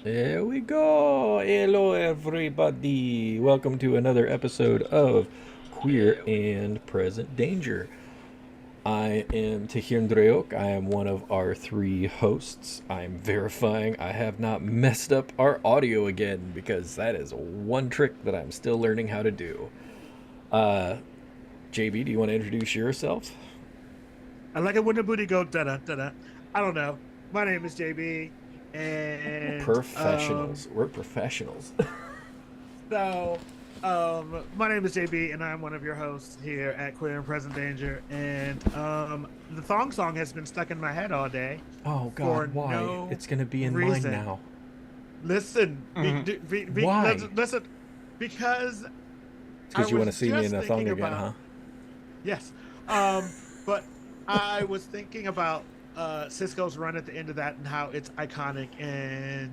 There we go. Hello, everybody. Welcome to another episode of Queer and Present Danger. I am Tahir Ndreok. I am one of our three hosts. I'm verifying I have not messed up our audio again because that is one trick that I'm still learning how to do. Uh, JB, do you want to introduce yourself? I like it when the booty go da da da da. I don't know. My name is JB, and Professionals. We're professionals. so my name is JB, and I'm one of your hosts here at Queer and Present Danger. And the thong song has been stuck in my head all day Oh, for God, why? no It's going to be in mine reason. now. Listen, Mhm. Why? listen, because It's I because you want was to see me in just a thong thinking again, about huh? yes, but I was thinking about Cisco's run at the end of that and how it's iconic, and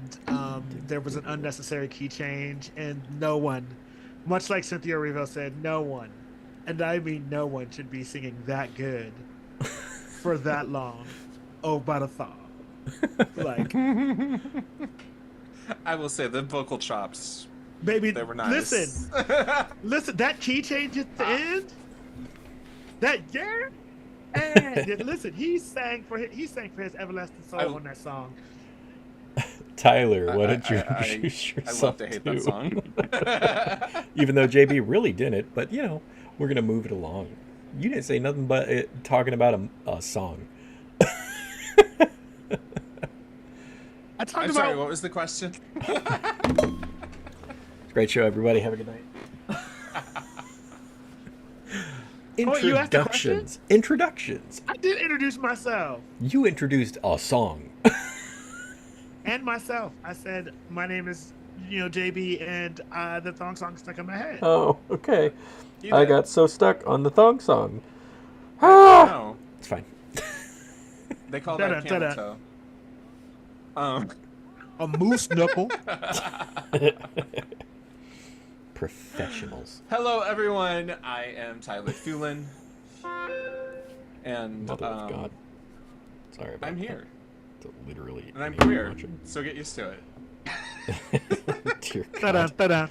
there was an unnecessary key change, and no one, much like Cynthia Erivo said, no one, and I mean no one, should be singing that good for that long over the thong. Like, I will say the vocal chops, baby, they were listen, nice. listen, that key change at the end, that yeah. And listen, he sang for his everlasting soul I, on that song. Tyler, I, why don't you I, introduce I love yourself to hate that too? song. Even though JB really didn't, but we're gonna move it along. You didn't say nothing but talking about a song. I talked I'm sorry, about. what was the question? Great show, everybody. Have a good night. Oh, you asked a question. Introductions. I did introduce myself You introduced a song. and myself. I said my name is JB, and the thong song stuck in my head. Oh, okay. You I did. got so stuck on the thong song. I Ah, know. it's fine. They call Da that da da camel da. toe. Um, A moose knuckle. Professionals. Hello, everyone. I am Tyler Thulin, and Mother of God. Sorry about I'm that. here, To literally and I'm anyone queer, watching. so get used to it. Dear Da da God. da da.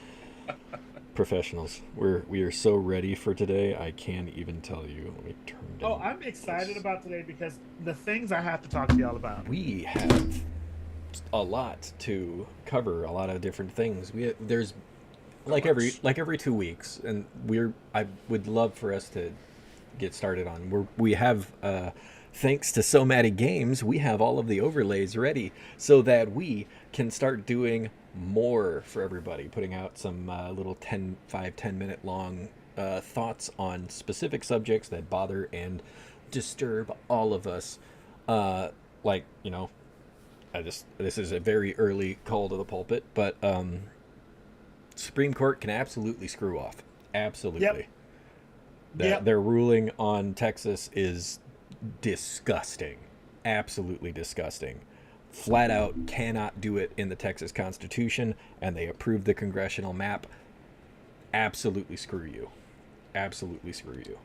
Professionals. We are so ready for today. I can't even tell you. Let me turn down. Oh, I'm excited this. about today because the things I have to talk to y'all about. We have a lot to cover. A lot of different things. There's So much. like every 2 weeks, and I would love for us to get started on. We have thanks to So Matty Games, we have all of the overlays ready so that we can start doing more for everybody, putting out some little 10 minute long thoughts on specific subjects that bother and disturb all of us. Like, this is a very early call to the pulpit, but Supreme Court can absolutely screw off. Yep. Absolutely. That Yep. their ruling on Texas is disgusting. Absolutely disgusting. Flat out cannot do it in the Texas Constitution, and they approved the congressional map. Absolutely screw you. Absolutely screw you.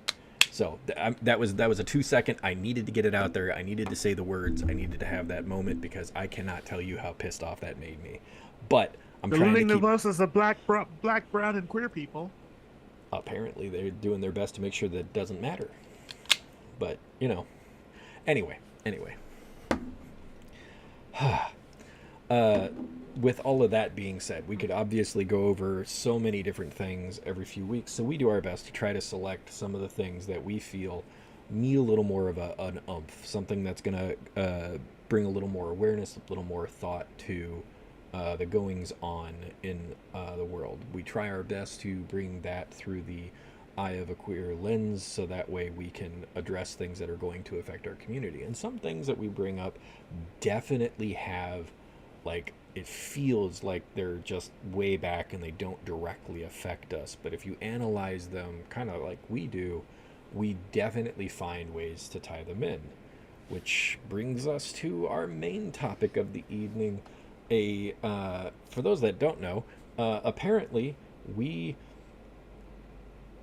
So that was a 2 second. I needed to get it out there. I needed to say the words. I needed to have that moment because I cannot tell you how pissed off that made me. But I'm trying to Diluting the keep. voices of black, brown, and queer people. Apparently, they're doing their best to make sure that it doesn't matter. But anyway. uh, with all of that being said, we could obviously go over so many different things every few weeks. So we do our best to try to select some of the things that we feel need a little more of an umph, something that's going to bring a little more awareness, a little more thought to the goings on in the world. We try our best to bring that through the eye of a queer lens so that way we can address things that are going to affect our community. And some things that we bring up definitely have, like, it feels like they're just way back and they don't directly affect us. But if you analyze them kind of like we do, we definitely find ways to tie them in. Which brings us to our main topic of the evening. For those that don't know, apparently we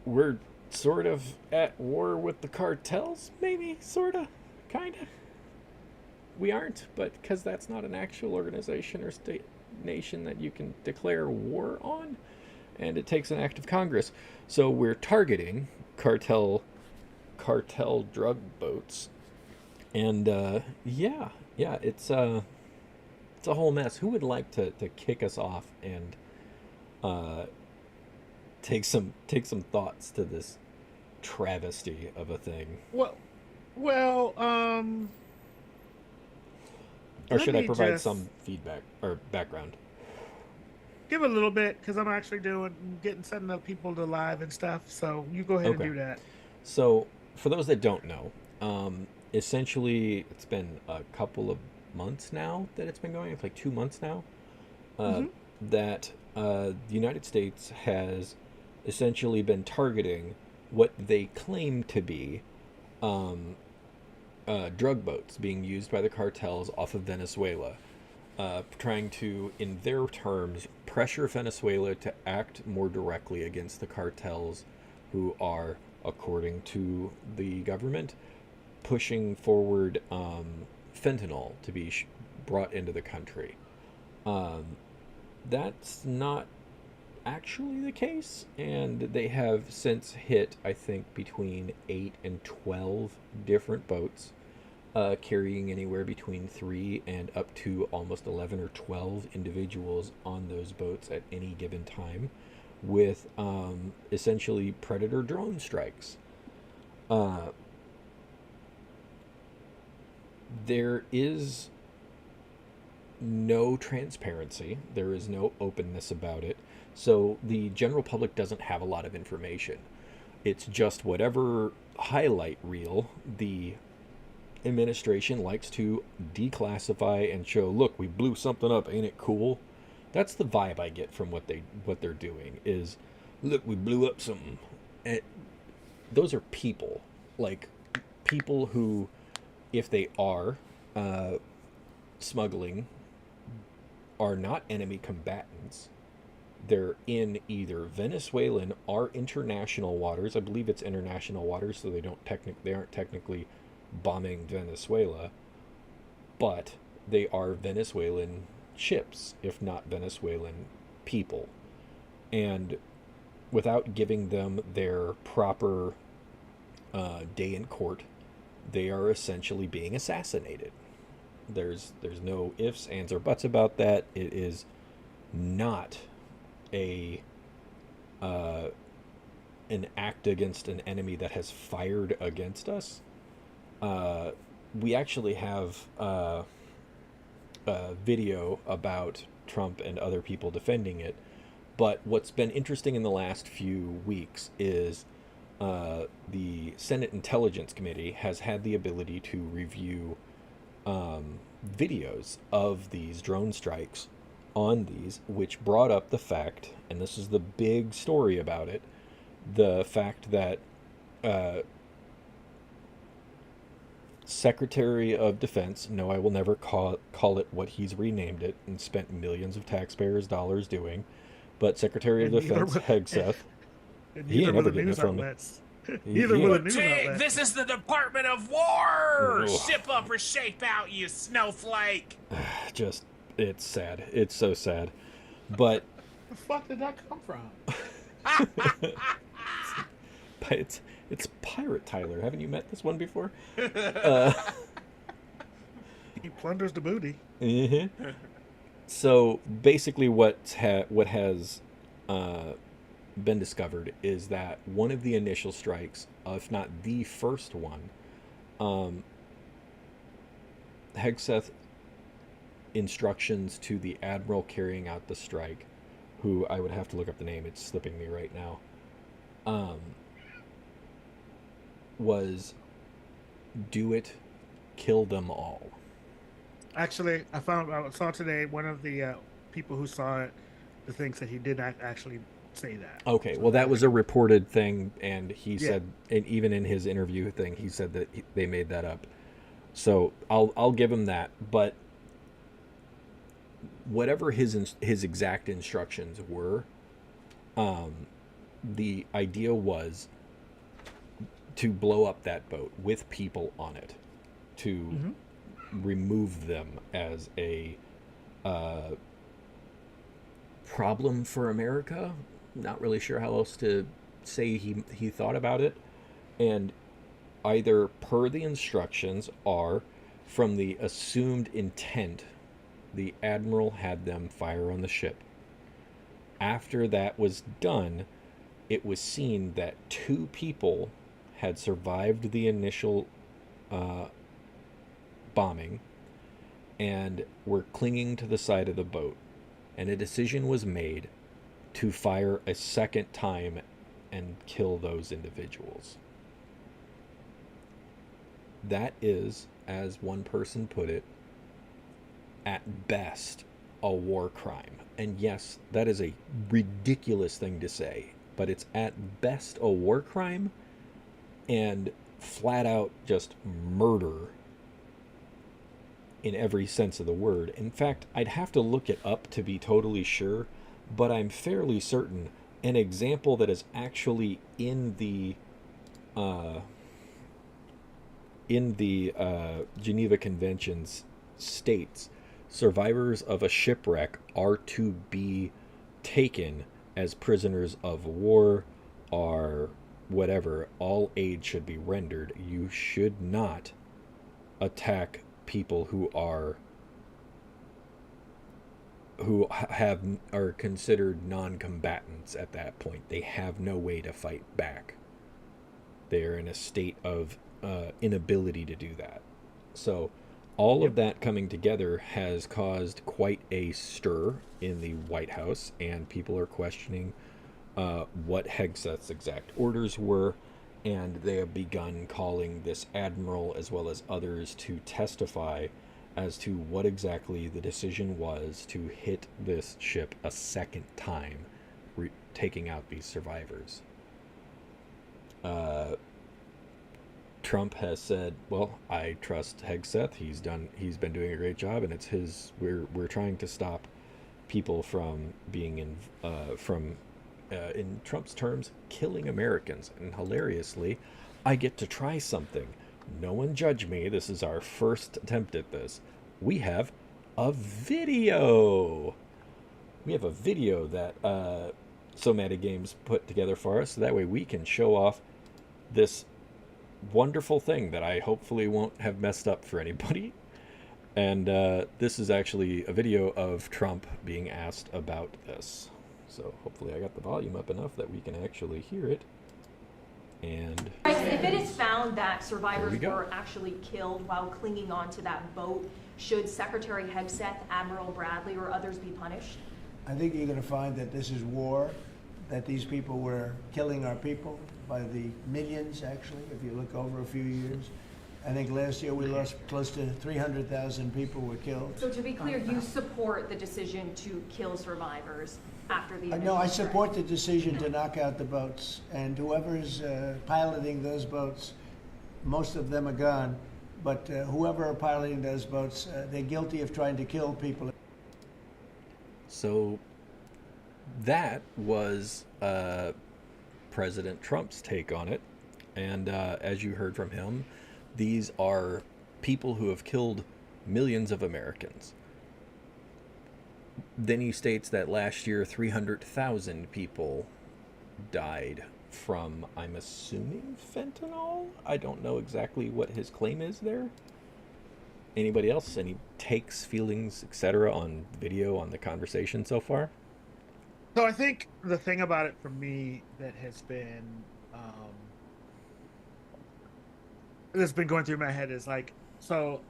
we're sort of at war with the cartels, maybe, sort of, kind of. We aren't, but because that's not an actual organization or state nation that you can declare war on, and it takes an act of Congress. So we're targeting cartel drug boats, and yeah, it's a whole mess. Who would like to kick us off and uh, take some thoughts to this travesty of a thing? Well, well, Or let should I me provide just some feedback or background? give a little bit because I'm actually setting up people to live and stuff. So you go ahead and Okay. do that. So, for those that don't know, essentially, it's been a couple of months now that it's been going. It's like 2 months now. Uh, Hmm. that the United States has essentially been targeting what they claim to be um, drug boats being used by the cartels off of Venezuela, trying to, in their terms, pressure Venezuela to act more directly against the cartels who are, according to the government, pushing forward fentanyl to be brought into the country. Um, that's not actually the case, and they have since hit, I think, between 8 and 12 different boats, carrying anywhere between 3 and up to almost 11 or 12 individuals on those boats at any given time, with essentially predator drone strikes. Uh, there is no transparency, there is no openness about it, so the general public doesn't have a lot of information. It's just whatever highlight reel the administration likes to declassify and show. Look, we blew something up, ain't it cool? That's the vibe I get from what they're doing is, look, we blew up something. And those are people, like people who, if they are uh, smuggling, are not enemy combatants. They're in either Venezuelan or international waters. I believe it's international waters, so they aren't technically bombing Venezuela, but they are Venezuelan ships, if not Venezuelan people. And without giving them their proper day in court, they are essentially being assassinated. There's no ifs, ands, or buts about that. It is not a uh, an act against an enemy that has fired against us. Uh, we actually have a video about Trump and other people defending it. But what's been interesting in the last few weeks is the Senate Intelligence Committee has had the ability to review videos of these drone strikes on these, which brought up the fact, and this is the big story about it, the fact that uh, Secretary of Defense, no, I will never call it what he's renamed it and spent millions of taxpayers' dollars doing, but Secretary of And neither Defense were, Hegseth, and he neither ain't were never the getting it news from me. outlets. Neither He were the ain't. news Routine. outlets. This is the Department of War. Ugh. Ship up or shape out, you snowflake. Just, it's sad. It's so sad. But The fuck did that come from? it's Pirate Tyler. Haven't you met this one before? Uh, He plunders the booty. mhm. So basically, what has been discovered is that one of the initial strikes, if not the first one, um, Hegseth instructions to the admiral carrying out the strike, who I would have to look up the name, it's slipping me right now, um, was do it, kill them all. Actually, I saw today one of the people who saw it, the things that he did not actually say that. Okay, So well, that that's was a reported thing, and he yeah. said, and even in his interview thing, he said that they made that up. So I'll give him that. But whatever his exact instructions were, um, the idea was to blow up that boat with people on it, to Hmm. remove them as a problem for America. Not really sure how else to say he thought about it. And either per the instructions or from the assumed intent, the admiral had them fire on the ship. After that was done, it was seen that two people had survived the initial uh, bombing and were clinging to the side of the boat. And a decision was made to fire a second time and kill those individuals. That is, as one person put it, at best, a war crime. And yes, that is a ridiculous thing to say, but it's at best a war crime and flat out just murder in every sense of the word. In fact, I'd have to look it up to be totally sure, but I'm fairly certain an example that is actually in the Geneva Conventions states survivors of a shipwreck are to be taken as prisoners of war or whatever. All aid should be rendered. You should not attack people who are considered non-combatants at that point. They have no way to fight back. They're in a state of inability to do that. So all of that coming together has caused quite a stir in the White House, and people are questioning what Hegseth's exact orders were, and they have begun calling this admiral as well as others to testify as to what exactly the decision was to hit this ship a second time, taking out these survivors. Trump has said, "Well, I trust Hegseth. He's been doing a great job, and it's his. We're trying to stop people from being in Trump's terms, killing Americans." And hilariously, I get to try something. No one judge me. This is our first attempt at this. We have a video. We have a video that So Mad Games put together for us, so that way we can show off this wonderful thing that I hopefully won't have messed up for anybody. And this is actually a video of Trump being asked about this. So hopefully I got the volume up enough that we can actually hear it. And if it is found that survivors were actually killed while clinging onto that boat, should Secretary Hegseth, Admiral Bradley, or others be punished? I think you're going to find that this is war, that these people were killing our people by the millions, actually, if you look over a few years. I think last year we lost close to 300,000 people were killed. So to be clear, you support the decision to kill survivors after the No, I support the decision to knock out the boats, and whoever's piloting those boats, most of them are gone, but whoever are piloting those boats, they're guilty of trying to kill people. so that was President Trump's take on it. And as you heard from him, these are people who have killed millions of Americans. Then he states that last year 300,000 people died from, I'm assuming, fentanyl? I don't know exactly what his claim is there. Anybody else? Any takes, feelings, etc. on video, on the conversation so far? So I think the thing about it for me that has been that's been going through my head is like, so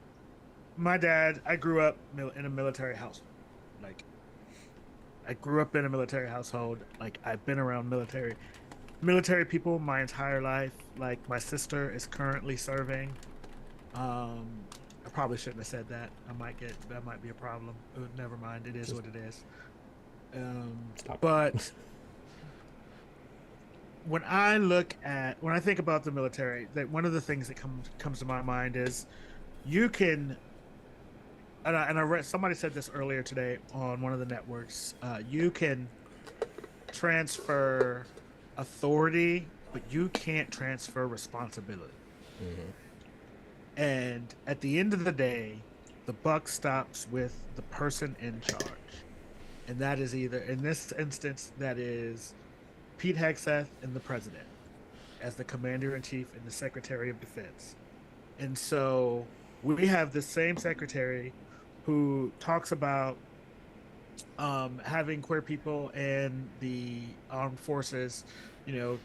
my dad, I grew up in a military household. Like, I grew up in a military household. Like, I've been around military people my entire life. Like, my sister is currently serving. I probably shouldn't have said that. That might be a problem. Never mind. It is what it is. But when I think about the military, that one of the things that comes to my mind is you can, and I read, somebody said this earlier today on one of the networks, you can transfer authority, but you can't transfer responsibility. Mm-hmm. And at the end of the day, the buck stops with the person in charge. And that is either, in this instance, that is Pete Hegseth and the president as the commander in chief and the secretary of defense. And so we have the same secretary who talks about having queer people in the armed forces,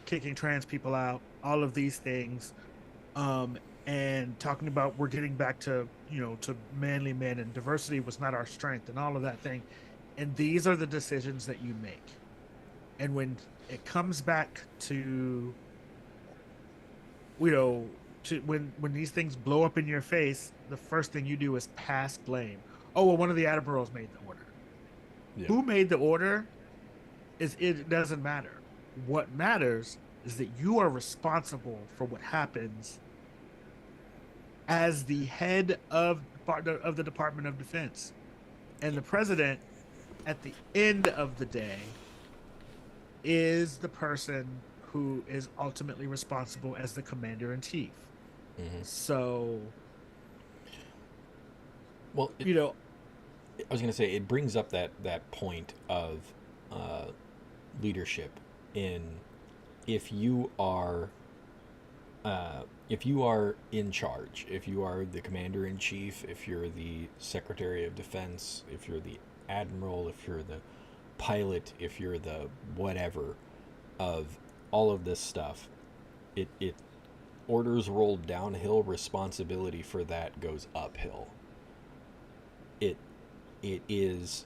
kicking trans people out, all of these things, um, and talking about we're getting back to to manly men and diversity was not our strength and all of that thing. And these are the decisions that you make. And when it comes back to when these things blow up in your face, the first thing you do is pass blame. Oh well, one of the admirals made the order. Yeah. Who made the order it doesn't matter. What matters is that you are responsible for what happens as the head of the Department of Defense. And the president, at the end of the day, is the person who is ultimately responsible as the commander in chief. Mm-hmm. So, well, I was going to say it brings up that point of leadership in if you are in charge, if you are the commander in chief, if you're the secretary of defense, if you're the admiral, if you're the pilot, if you're the whatever of all of this stuff, it orders rolled downhill, responsibility for that goes uphill. It is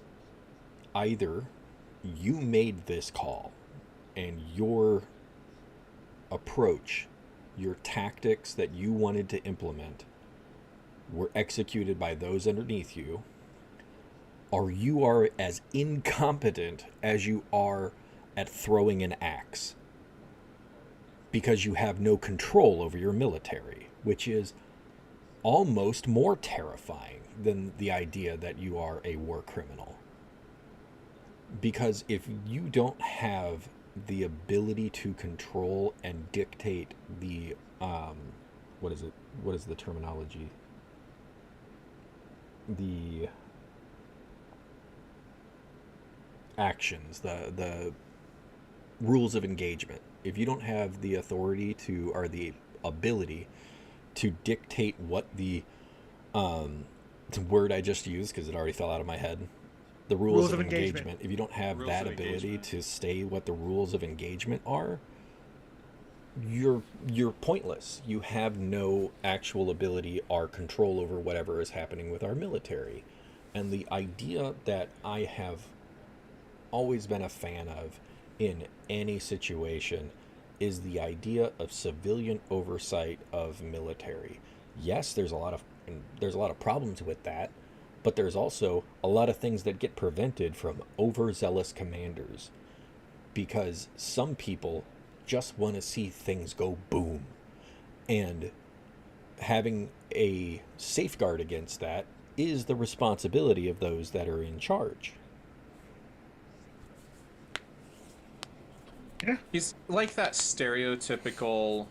either you made this call and your approach, your tactics that you wanted to implement were executed by those underneath you, or you are as incompetent as you are at throwing an axe because you have no control over your military, which is almost more terrifying than the idea that you are a war criminal. Because if you don't have the ability to control and dictate the what is the terminology, the actions, the rules of engagement, if you don't have the authority to or the ability to dictate what the word I just used because it already fell out of my head, the rules of engagement. If you don't have Rules that of ability engagement. to say what the rules of engagement are, you're pointless. You have no actual ability or control over whatever is happening with our military. And the idea that I have always been a fan of in any situation is the idea of civilian oversight of military. Yes, there's a lot of problems with that, but there's also a lot of things that get prevented from overzealous commanders, because some people just want to see things go boom, and having a safeguard against that is the responsibility of those that are in charge. yeah. He's like that stereotypical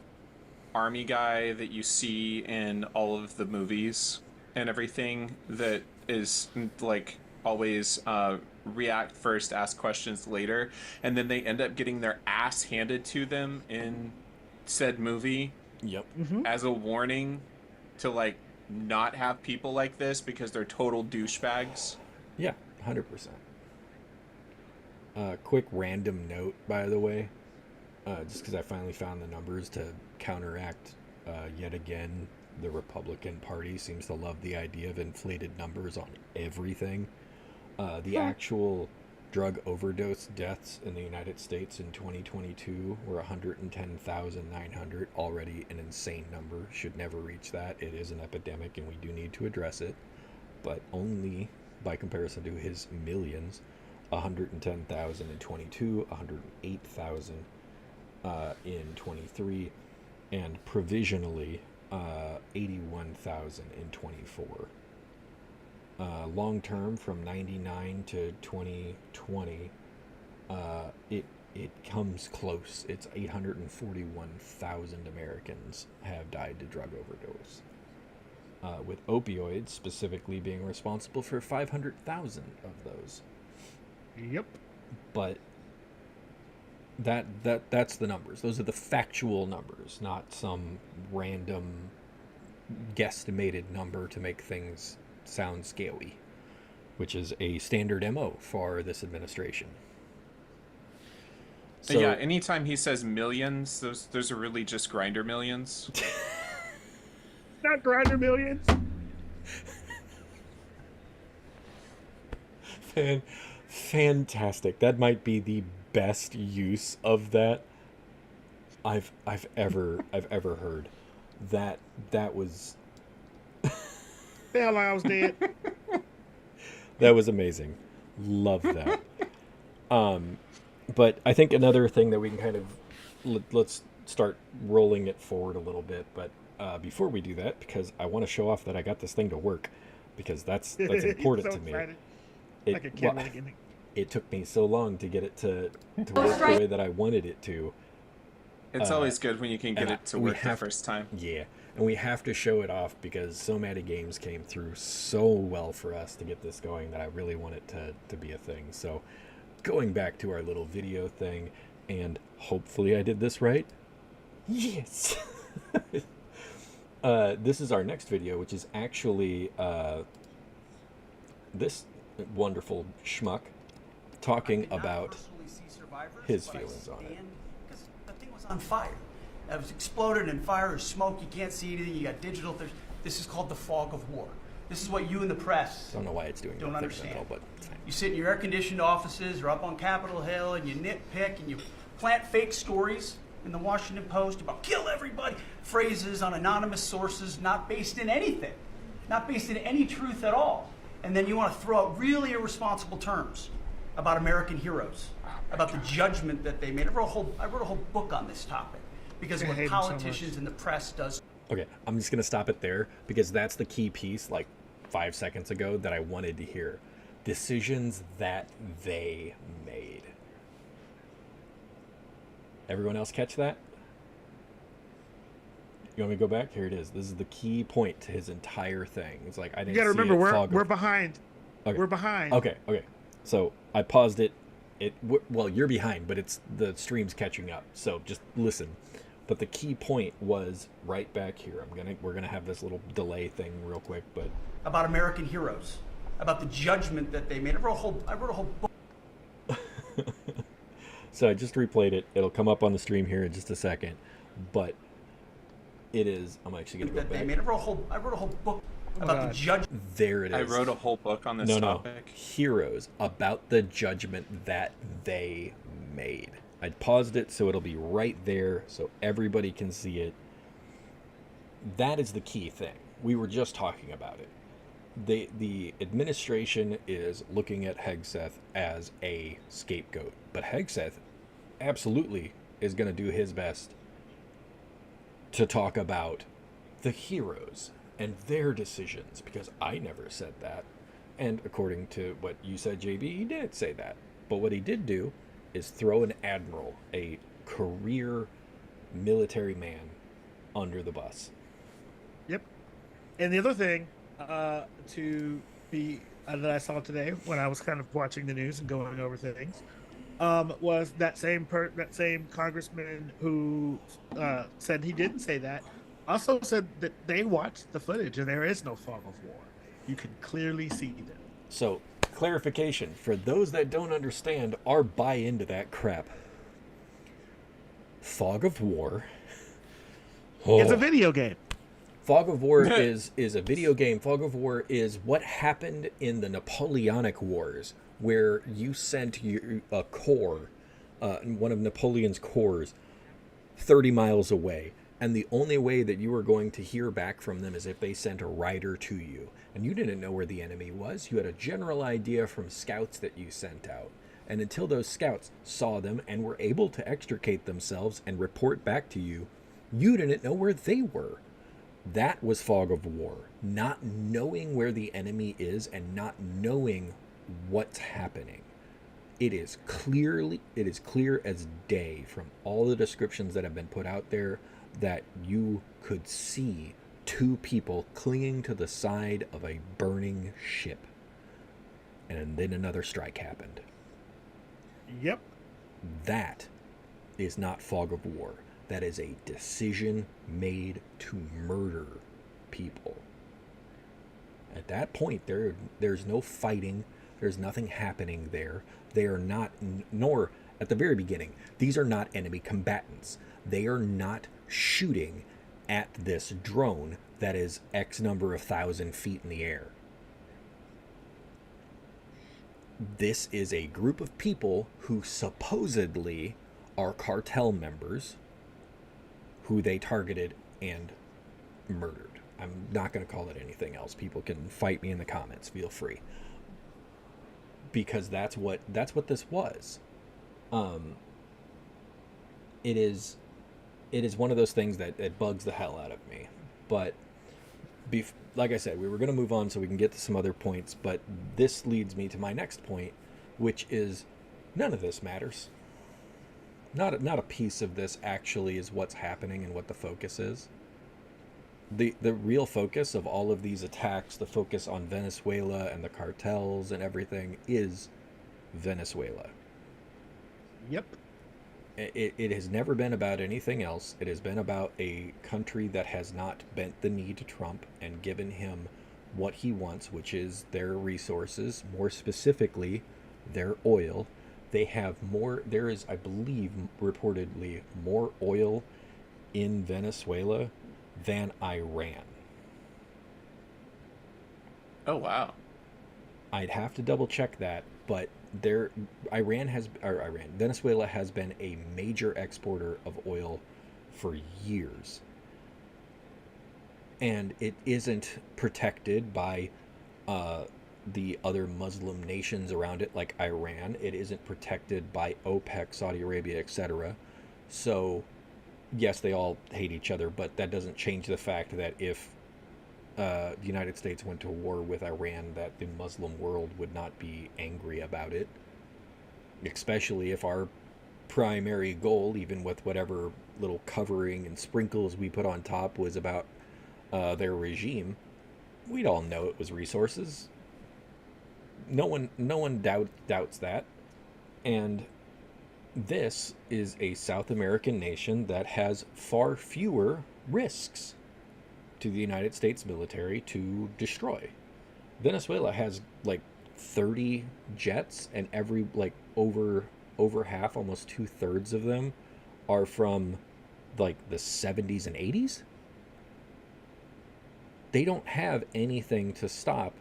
army guy that you see in all of the movies and everything, that is like always react first, ask questions later, and then they end up getting their ass handed to them in said movie Yep. as a warning to like not have people like this because they're total douchebags. Yeah, 100%. Quick random note, by the way, just because I finally found the numbers to counteract yet again. The Republican Party seems to love the idea of inflated numbers on everything. The actual drug overdose deaths in the United States in 2022 were 110,900, already an insane number. Should never reach that. It is an epidemic and we do need to address it, but only by comparison to his millions. 110,000 in 22, 108,000 in 23, and provisionally 81,000 in 24. Long term, from 99 to 2020, it comes close. It's 841,000 Americans have died to drug overdose, with opioids specifically being responsible for 500,000 of those. Yep. But that's the numbers. Those are the factual numbers, not some random guesstimated number to make things sound scaly, which is a standard MO for this administration. So, yeah, anytime he says millions, those are really just grinder millions. Not grinder millions. Fantastic. That might be the best use of that I've ever heard. That was Hell, I was dead. that was amazing. Love that. But I think another thing that we can kind of let's start rolling it forward a little bit. But before we do that, because I want to show off that I got this thing to work, because that's important So to me. excited. It, Like a kid well, when they get me. it took me so long to get it to work the way that I wanted it to. It's always good when you can get and it to we work the have- first time. Yeah, and we have to show it off because so many games came through so well for us to get this going that I really want it to be a thing. So going back to our little video thing, and hopefully I did this right. Yes. This is our next video, which is actually this wonderful schmuck talking about his feelings on it. Because the thing was on fire. It was exploded in fire or smoke. You can't see anything. You got digital. This is called the fog of war. This is what you in the press I don't know why it's doing don't that thing in the understand. middle, but it's fine. You sit in your air-conditioned offices or up on Capitol Hill and you nitpick and you plant fake stories in the Washington Post about kill everybody, phrases on anonymous sources not based in anything, not based in any truth at all. And then you want to throw out really irresponsible terms about American heroes, about the judgment that they made. I wrote a whole book on this topic because I what hate 'em so much. politicians and the press does. Okay, I'm just gonna stop it there because that's the key piece, like 5 seconds ago, that I wanted to hear. Decisions that they made. Everyone else catch that? You want me to go back? Here it is. This is the key point to his entire thing. It's like I didn't. You gotta see remember, it fog we're of- behind. Okay. We're behind. Okay. So I paused it. Well, you're behind, but it's the stream's catching up. So just listen. But the key point was right back here. We're gonna have this little delay thing real quick, but About American heroes, about the judgment that they made. I wrote a whole book. so I just replayed it. It'll come up on the stream here in just a second. But it is. I'm actually gonna go that they back. made. I wrote a whole book about God. the judge. There it is. I wrote a whole book on this no, topic. Heroes, about the judgment that they made. I paused it so it'll be right there so everybody can see it. That is the key thing. We were just talking about it. The administration is looking at Hegseth as a scapegoat, but Hegseth absolutely is going to do his best to talk about the heroes and their decisions, because I never said that. And according to what you said, JB, he did say that. But what he did do is throw an admiral, a career military man, under the bus. Yep. And the other thing to be that I saw today when I was kind of watching the news and going over things was that same congressman who said he didn't say that also said that they watched the footage and there is no fog of war. You can clearly see them. So, clarification for those that don't understand or buy into that crap. Fog of War. It's a Oh. video game. Fog of War is a video game. Fog of War is what happened in the Napoleonic Wars, where you sent a corps, one of Napoleon's corps, 30 miles away. And the only way that you were going to hear back from them is if they sent a rider to you. And you didn't know where the enemy was. You had a general idea from scouts that you sent out. And until those scouts saw them and were able to extricate themselves and report back to you, you didn't know where they were. That was Fog of War. Not knowing where the enemy is and not knowing what's happening. It is clear as day from all the descriptions that have been put out there that you could see two people clinging to the side of a burning ship. And then another strike happened. Yep. That is not fog of war. That is a decision made to murder people. At that point, there's no fighting. There's nothing happening there. They are not, nor at the very beginning, these are not enemy combatants. They are not shooting at this drone that is X number of 1,000 feet in the air. This is a group of people who supposedly are cartel members who they targeted and murdered. I'm not going to call it anything else. People can fight me in the comments. Feel free. Because that's what this was. It is one of those things that bugs the hell out of me. But like I said, we were going to move on so we can get to some other points, but this leads me to my next point, which is none of this matters. Not a piece of this actually is what's happening and what the focus is. The real focus of all of these attacks, the focus on Venezuela and the cartels and everything, is Venezuela. Yep. It has never been about anything else. It has been about a country that has not bent the knee to Trump and given him what he wants, which is their resources, more specifically, their oil. They have more, there is, I believe, reportedly more oil in Venezuela than Iran. Oh, wow. I'd have to double check that, but Venezuela has been a major exporter of oil for years. And it isn't protected by the other Muslim nations around it, like Iran. It isn't protected by OPEC, Saudi Arabia, etc. So, yes, they all hate each other, but that doesn't change the fact that if the United States went to war with Iran, that the Muslim world would not be angry about it. Especially if our primary goal, even with whatever little covering and sprinkles we put on top, was about their regime. We'd all know it was resources. No one doubts that. And this is a South American nation that has far fewer risks to the United States military to destroy. Venezuela has like 30 jets, and every over half, almost 2/3 of them are from like the 70s and 80s. They don't have anything to stop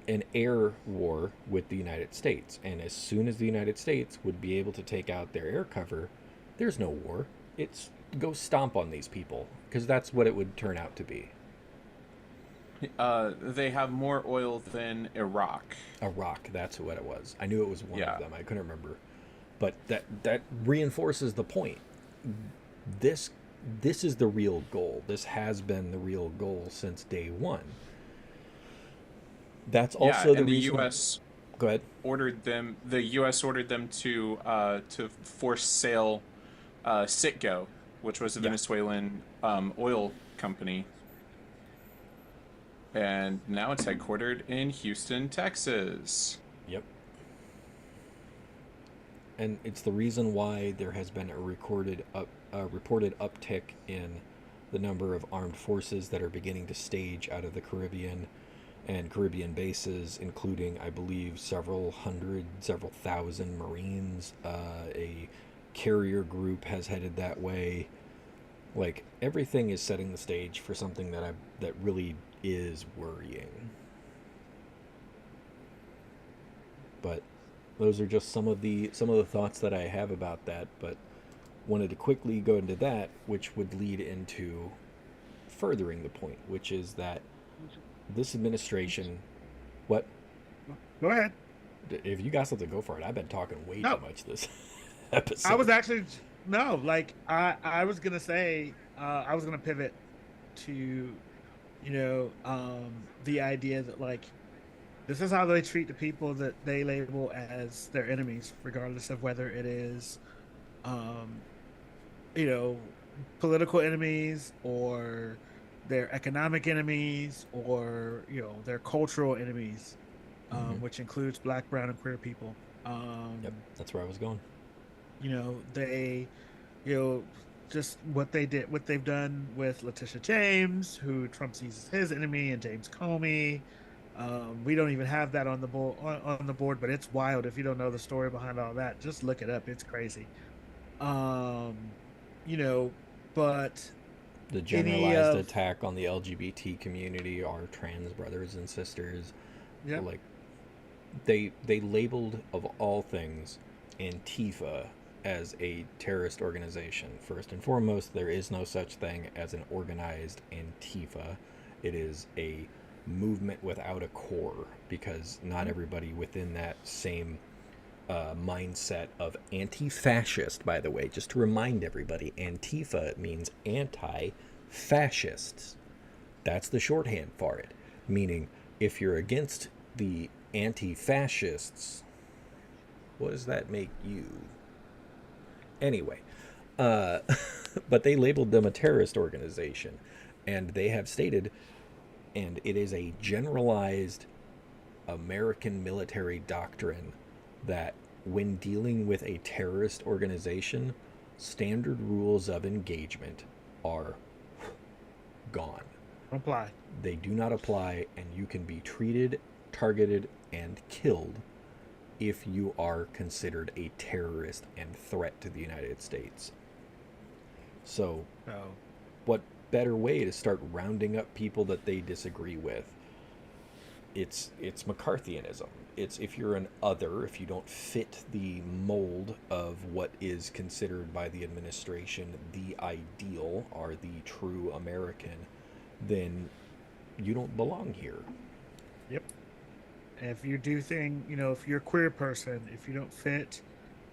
an air war with the United States. And as soon as the United States would be able to take out their air cover, there's no war. It's go stomp on these people, because that's what it would turn out to be. They have more oil than Iraq. Iraq, that's what it was. I knew it was one Yeah. of them. I couldn't remember. But that reinforces the point. This is the real goal. This has been the real goal since day one. That's also the reason. U.S. Go ahead. The U.S. ordered them to force sale Citgo, which was a Venezuelan oil company. And now it's headquartered in Houston, Texas. Yep. And it's the reason why there has been a reported uptick in the number of armed forces that are beginning to stage out of the Caribbean and Caribbean bases, including, I believe, several thousand Marines. A carrier group has headed that way. Like, everything is setting the stage for something that really is worrying. But those are just some of the thoughts that I have about that, but wanted to quickly go into that, which would lead into furthering the point, which is that this administration... What? Go ahead. If you got something, go for it. I've been talking way too much this episode. I was actually... No, like, I was going to say, I was going to pivot to, the idea that, like, this is how they treat the people that they label as their enemies, regardless of whether it is, political enemies or their economic enemies or, their cultural enemies, which includes Black, brown, and queer people. Yep, that's where I was going. They, you know, just what they did, what they've done with Letitia James, who Trump sees as his enemy, and James Comey. We don't even have that on the board, on the board, but it's wild. If you don't know the story behind all that, just look it up. It's crazy. Um, you know, but The any generalized of attack on the LGBT community, our trans brothers and sisters, yeah, like they labeled, of all things, Antifa as a terrorist organization. First and foremost, there is no such thing as an organized Antifa. It is a movement without a core, because not everybody within that same mindset of anti-fascist, by the way, just to remind everybody, Antifa means anti-fascists. That's the shorthand for it, meaning if you're against the anti-fascists, what does that make you? Anyway, uh, but they labeled them a terrorist organization, and they have stated, and it is a generalized American military doctrine, that when dealing with a terrorist organization, standard rules of engagement are gone. apply. They do not apply, and you can be treated, targeted, and killed if you are considered a terrorist and threat to the United States. So, So what better way to start rounding up people that they disagree with? It's McCarthyism. It's, if you're an other, if you don't fit the mold of what is considered by the administration the ideal or the true American, then you don't belong here. yep. And if you do if you're a queer person, if you don't fit,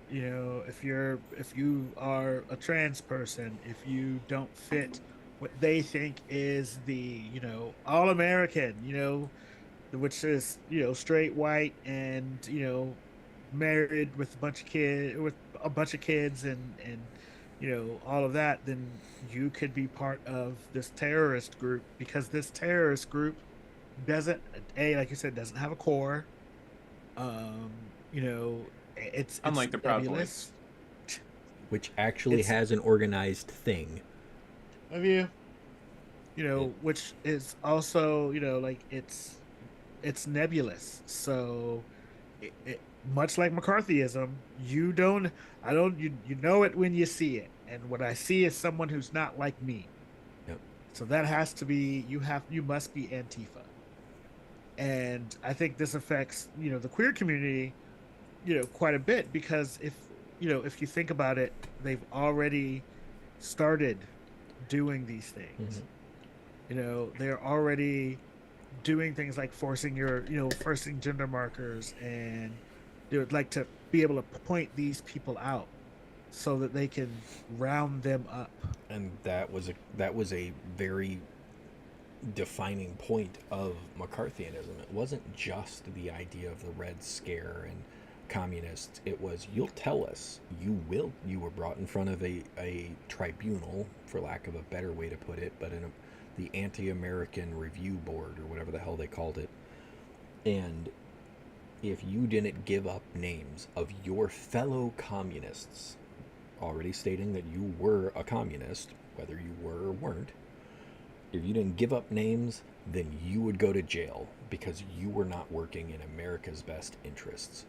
if you are a trans person, if you don't fit what they think is the, all American, which is, straight white and, married with a bunch of kids and all of that, then you could be part of this terrorist group, because this terrorist group doesn't, like you said, doesn't have a core. um you know it's Unlike the Proud nebulous. Boys. Which actually It's has an organized thing. of you, It, which is also, like it's nebulous. So much like McCarthyism, you don't I don't you know it when you see it, and what I see is someone who's not like me. yep. So that has to be, you must be Antifa. And I think this affects, the queer community, quite a bit, because if you think about it, they've already started doing these things. Mhm. They're already doing things like forcing gender markers, and they would like to be able to point these people out so that they can round them up. And that was a very defining point of McCarthyism. It wasn't just the idea of the Red Scare and communists. It was, you'll tell us, you were brought in front of a tribunal, for lack of a better way to put it, but the Anti-American Review Board, or whatever the hell they called it. And if you didn't give up names of your fellow communists, already stating that you were a communist, whether you were or weren't, if you didn't give up names, then you would go to jail, because you were not working in America's best interests.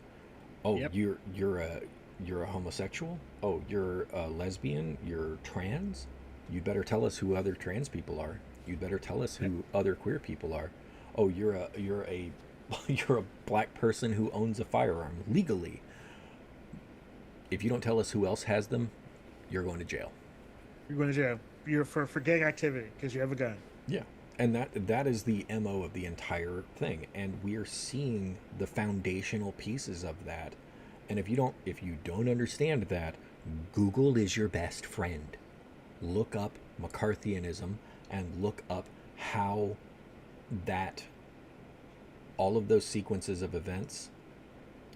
Oh, Yep. you're a homosexual? Oh, you're a lesbian? You're trans? You'd better tell us who other trans people are. You'd better tell us who other queer people are. Oh, you're a you're a black person who owns a firearm legally. If you don't tell us who else has them, you're going to jail. You're going to jail. You're for gang activity because you have a gun. Yeah. And that is the MO of the entire thing. And we are seeing the foundational pieces of that. And if you don't understand that, Google is your best friend. Look up McCarthyism and look up how that all of those sequences of events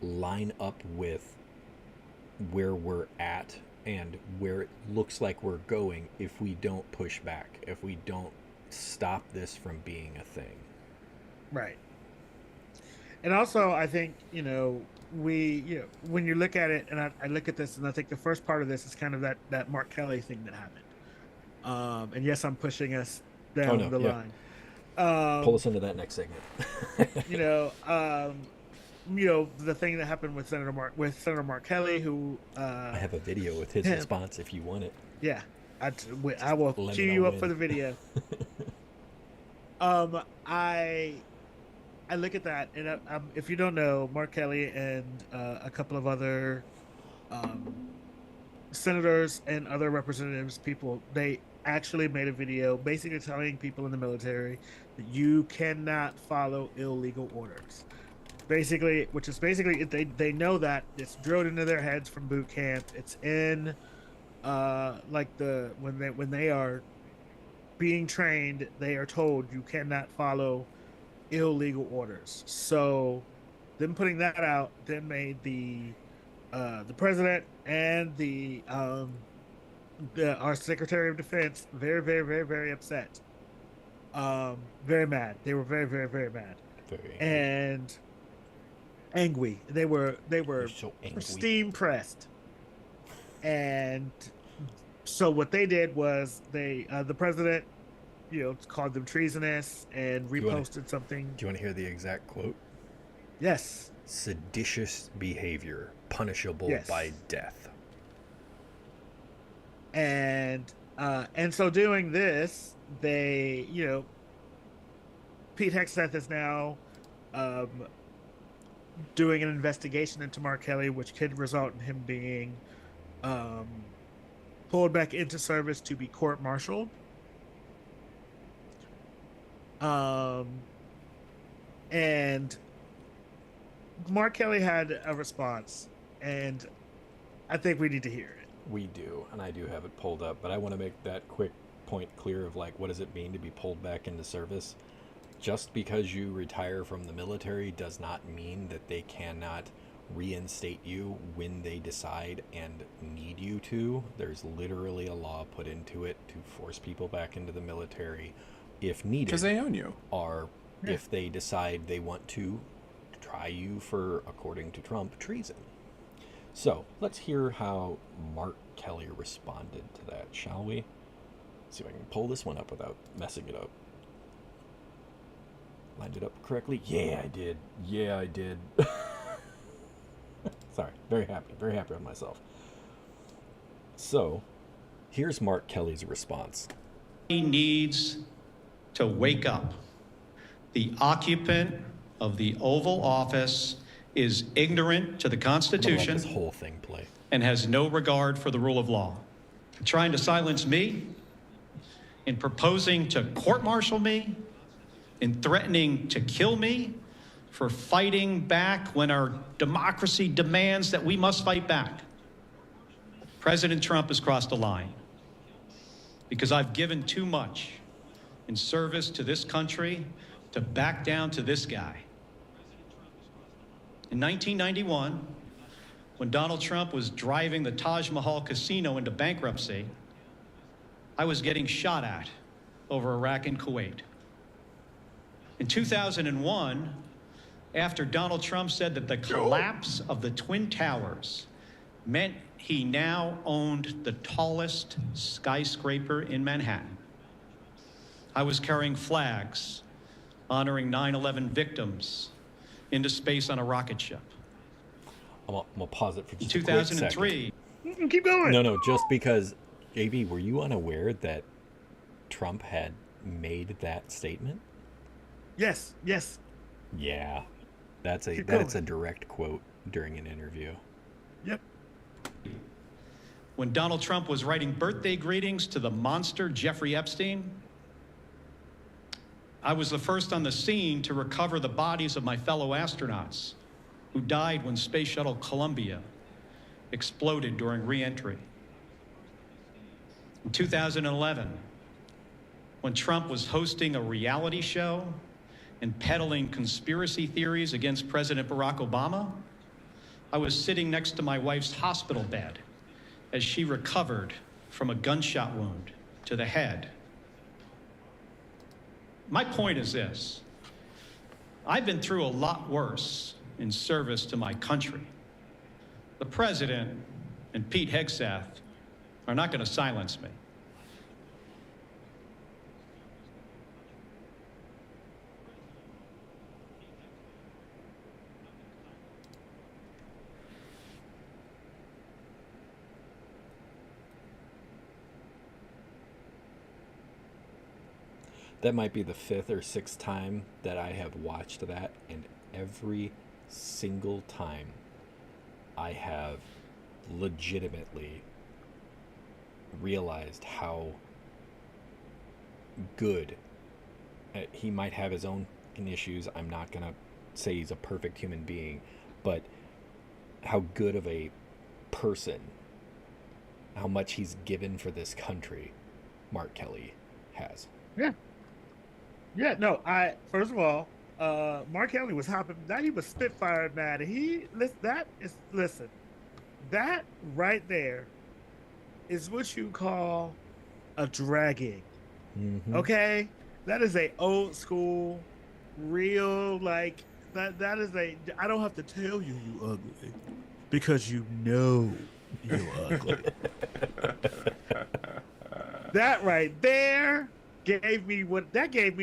line up with where we're at and where it looks like we're going if we don't push back, if we don't stop this from being a thing. Right. And also, I think, when you look at it, and I look at this, and I think the first part of this is kind of that Mark Kelly thing that happened. And yes, I'm pushing us Oh down no, the yeah. line. Pull Um, us into that next segment. you know, um, the thing that happened with Senator Mark Kelly, who, I have a video with his him, response if you want it. yeah, I will Let cue me know you up for when. the video. Um, I I look at that, and if you don't know, Mark Kelly and a couple of other um, senators and other representatives, people, they actually made a video basically telling people in the military that you cannot follow illegal orders. Basically, which is basically they know that it's drilled into their heads from boot camp. It's in like when they are being trained, they are told you cannot follow illegal orders. So them putting that out then made the president and the our Secretary of Defense very, very, very, very upset. Very mad. They were very, very, very mad. Very angry. And angry. They were They're so angry. steam pressed. And so what they did was the president, called them treasonous and reposted something. Do you want to hear the exact quote? Yes. Seditious behavior, punishable Yes. by death. And so doing this, they, Pete Hegseth is now um, doing an investigation into Mark Kelly, which could result in him being um, pulled back into service to be court-martialed. And Mark Kelly had a response, and I think we need to hear it. We do, and I do have it pulled up, but I want to make that quick point clear of like what does it mean to be pulled back into service? Just because you retire from the military does not mean that they cannot reinstate you when they decide and need you to. There's literally a law put into it to force people back into the military if needed. Because they own you. Or if they decide they want to try you for, according to Trump, treason. So let's hear how Mark Kelly responded to that, shall we? See if I can pull this one up without messing it up. Lined it up correctly? Yeah, I did. Yeah, I did. Sorry, very happy with myself. So, here's Mark Kelly's response. He needs to wake up. The occupant of the Oval Office is ignorant to the I'm gonna let Constitution this whole thing play. and has no regard for the rule of law. Trying to silence me, in proposing to court-martial me, in threatening to kill me for fighting back when our democracy demands that we must fight back. President Trump has crossed a line because I've given too much in service to this country to back down to this guy. In 1991, when Donald Trump was driving the Taj Mahal casino into bankruptcy, I was getting shot at over Iraq and Kuwait. In 2001, after Donald Trump said that the collapse of the Twin Towers meant he now owned the tallest skyscraper in Manhattan, I was carrying flags honoring 9/11 victims into space on a rocket ship. I'm gonna pause it for In just a quick second. 2003, Keep going. No, just because, JB, were you unaware that Trump had made that statement? Yes. Yeah, that's Keep a going. direct quote during an interview. Yep. when Donald Trump was writing birthday greetings to the monster Jeffrey Epstein, I was the first on the scene to recover the bodies of my fellow astronauts who died when Space Shuttle Columbia exploded during re-entry. In 2011, when Trump was hosting a reality show and peddling conspiracy theories against President Barack Obama, I was sitting next to my wife's hospital bed as she recovered from a gunshot wound to the head. My point is this: I've been through a lot worse in service to my country. The president and Pete Hegseth are not going to silence me. That might be the 5th or 6th time that I have watched that, and every single time I have legitimately realized how good he might have his own issues. I'm not going to say he's a perfect human being, but how good of a person, how much he's given for this country, Mark Kelly has. Yeah. Yeah, no, first of all, Mark Kelly was hopping, that he was spitfire mad. Listen, that right there is what you call a dragging. Mm-hmm. Okay? That is a old school, real, like, that is I don't have to tell you ugly, because you know you're ugly. That right there gave me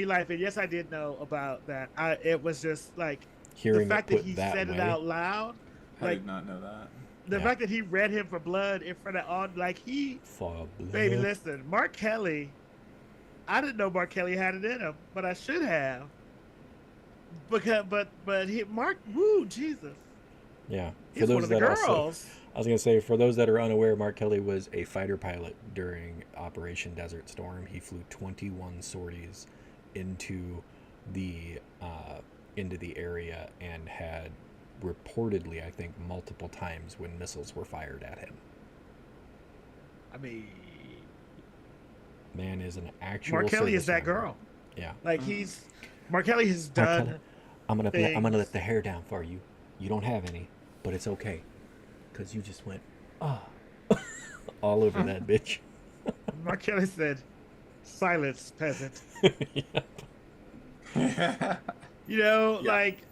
life, and yes, I did know about that. It was just like Hearing the fact it that he that said way. it out loud. I Like did not know that. the fact that he read him for blood in front of all, like For blood. baby, listen, Mark Kelly. I didn't know Mark Kelly had it in him, but I should have. Because, Mark, woo, Jesus. Yeah. He's one of the girls. I was going to say, for those that are unaware, Mark Kelly was a fighter pilot during Operation Desert Storm. He flew 21 sorties into the area and had reportedly, I think, multiple times when missiles were fired at him. I mean, man is an actual Mark Kelly is that service member. girl. Yeah. Like Mark Kelly has done. Kelly, I'm gonna let the hair down for you. You don't have any, but it's okay, cause you just went all over that bitch. Mark Kelly said, "Silence, peasant." You know, like.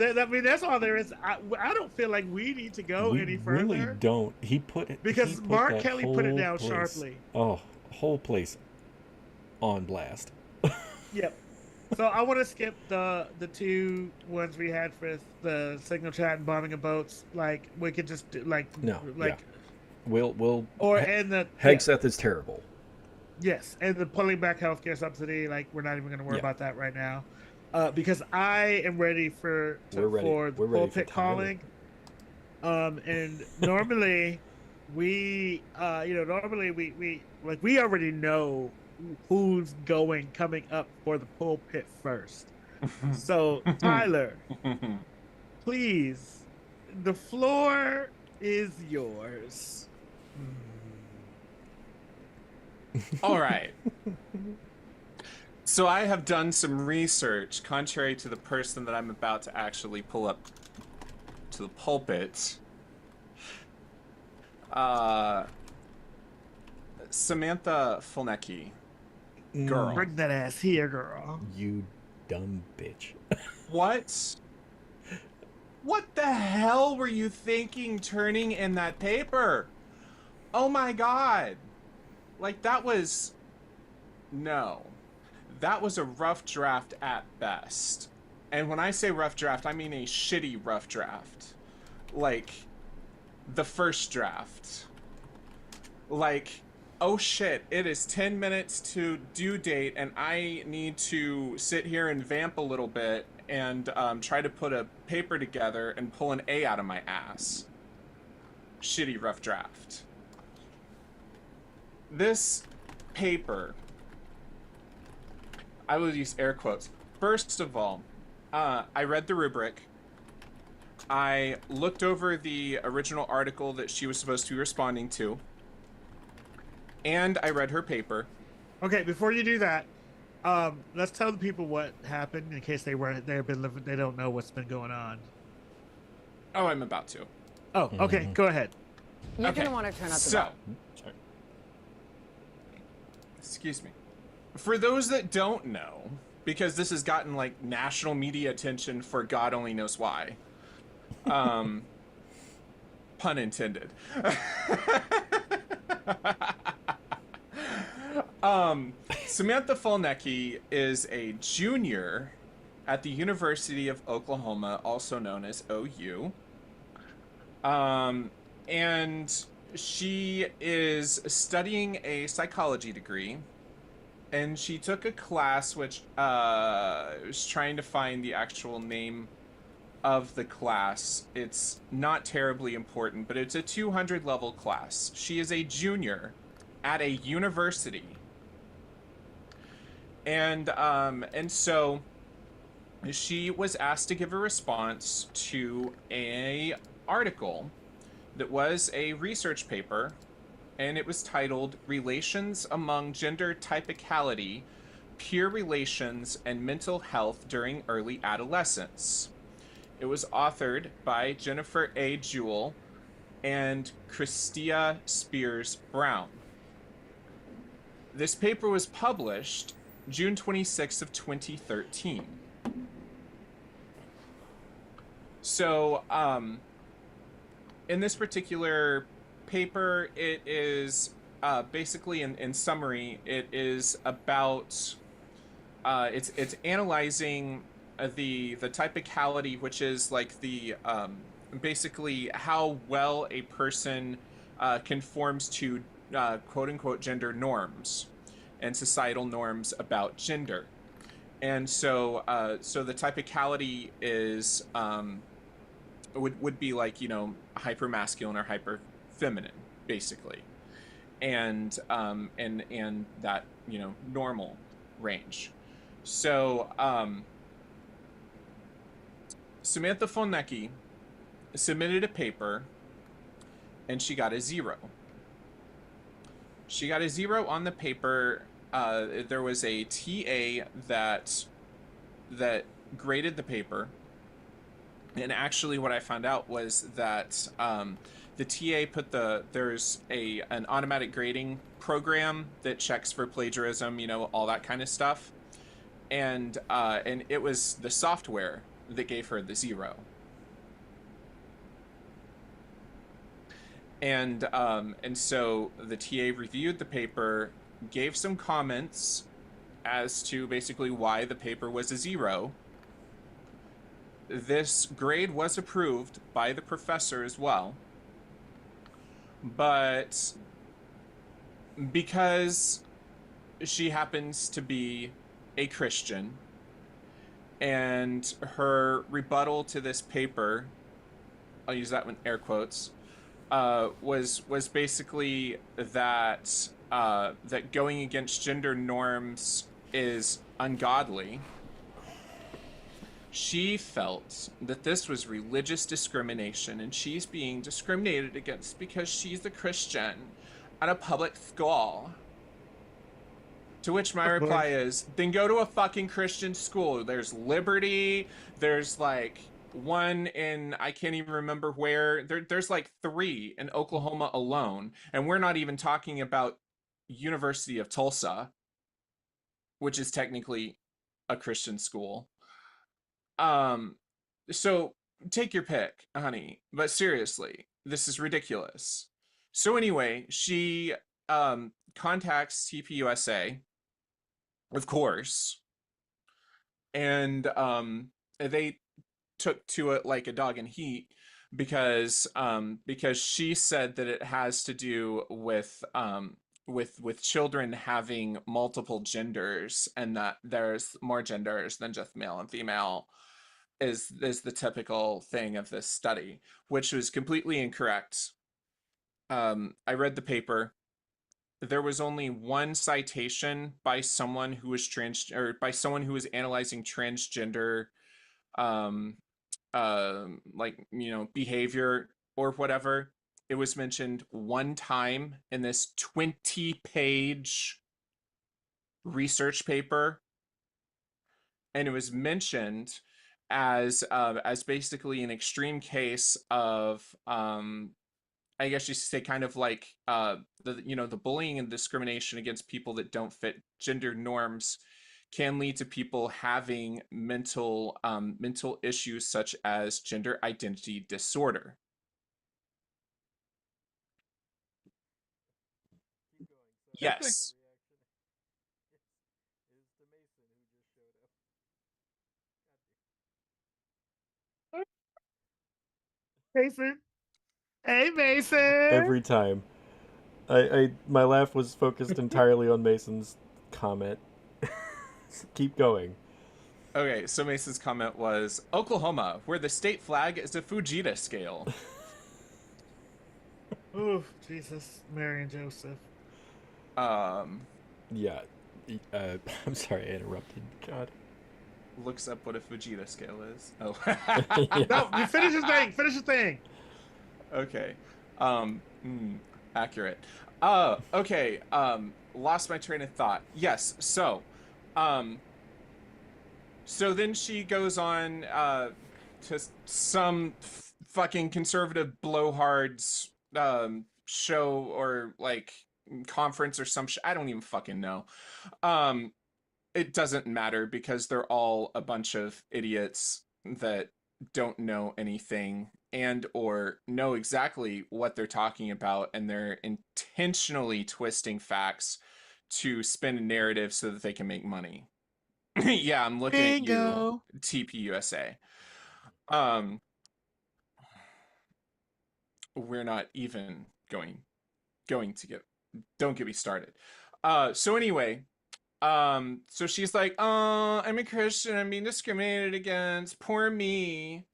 I mean, that's all there is. I don't feel like we need to go any further. We really don't. Because Mark Kelly put it down sharply. Oh, whole place on blast. Yep. So I want to skip the two ones we had for the signal chat and bombing of boats. Like we could just do, We'll and the Hegseth is terrible. Yes, and the pulling back healthcare subsidy. Like we're not even going to worry about that right now. Because I am ready for the pulpit calling. And normally we already know who's coming up for the pulpit first. So Tyler, please, the floor is yours. All right. So I have done some research, contrary to the person that I'm about to actually pull up to the pulpit. Samantha Fulnecki, girl. Bring that ass here, girl. You dumb bitch. What? What the hell were you thinking turning in that paper? Oh my god. Like that was... No. That was a rough draft at best. And when I say rough draft, I mean a shitty rough draft. Like, the first draft. Like, oh shit, it is 10 minutes to due date, and I need to sit here and vamp a little bit and try to put a paper together and pull an A out of my ass. Shitty rough draft. This paper... I will use air quotes. First of all, I read the rubric. I looked over the original article that she was supposed to be responding to. And I read her paper. Okay, before you do that, let's tell the people what happened in case they don't know what's been going on. Oh, I'm about to. Oh, okay, go ahead. You're gonna want to turn up the volume. Sorry. Excuse me. For those that don't know, because this has gotten like national media attention for God only knows why. Pun intended. Samantha Fulnecki is a junior at the University of Oklahoma, also known as OU. And she is studying a psychology degree, and she took a class which was trying to find the actual name of the class. It's not terribly important, but it's a 200 level class. She is a junior at a university. And so she was asked to give a response to a article that was a research paper, and it was titled Relations Among Gender Typicality, Peer Relations, and Mental Health During Early Adolescence. It was authored by Jennifer A. Jewell and Christia Spears Brown. This paper was published June 26th of 2013. So, in this particular paper, it is basically, in summary, it is about it's analyzing the typicality, which is like the basically how well a person conforms to quote unquote gender norms and societal norms about gender. And so the typicality is would be like, you know, hyper masculine or hyper feminine, basically, and that, you know, normal range. So Samantha Fulnecki submitted a paper, and she got a 0. She got a 0 on the paper. There was a TA that graded the paper. And actually what I found out was that the TA put there's an automatic grading program that checks for plagiarism, you know, all that kind of stuff. And it was the software that gave her the 0. And so the TA reviewed the paper, gave some comments as to basically why the paper was a 0. This grade was approved by the professor as well, but because she happens to be a Christian, and her rebuttal to this paper, I'll use that in air quotes, was basically that that going against gender norms is ungodly. She felt that this was religious discrimination, and she's being discriminated against because she's a Christian at a public school. To which my reply is, then go to a fucking Christian school. There's Liberty, there's like one in, I can't even remember where, there's like 3 in Oklahoma alone, and we're not even talking about University of Tulsa, which is technically a Christian school. So take your pick, honey, but seriously, this is ridiculous. So anyway, she contacts TPUSA, of course, and they took to it like a dog in heat because she said that it has to do with children having multiple genders, and that there's more genders than just male and female is the typical thing of this study, which was completely incorrect. I read the paper. There was only one citation by someone who was by someone who was analyzing transgender like, you know, behavior or whatever. It was mentioned one time in this 20-page research paper, and it was mentioned as basically an extreme case of I guess you say kind of like the bullying and discrimination against people that don't fit gender norms can lead to people having mental issues such as gender identity disorder. Yes. Mason. Hey, Mason. Every time. My laugh was focused entirely on Mason's comment. Keep going. Okay, so Mason's comment was Oklahoma, where the state flag is a Fujita scale. Oh, Jesus, Mary and Joseph. Yeah. I'm sorry I interrupted. God. Looks up what a Fujita scale is. Oh. No, you finish your thing. Finish your thing. Okay. Accurate. Okay. Lost my train of thought. Yes. So then she goes on to some fucking conservative blowhards show or like conference or some I don't even fucking know. It doesn't matter because they're all a bunch of idiots that don't know anything and or know exactly what they're talking about, and they're intentionally twisting facts to spin a narrative so that they can make money. Yeah, I'm looking Bingo. at you, TPUSA. We're not even going to get, don't get me started. So anyway, so she's like, oh, I'm a Christian, I'm being discriminated against, poor me.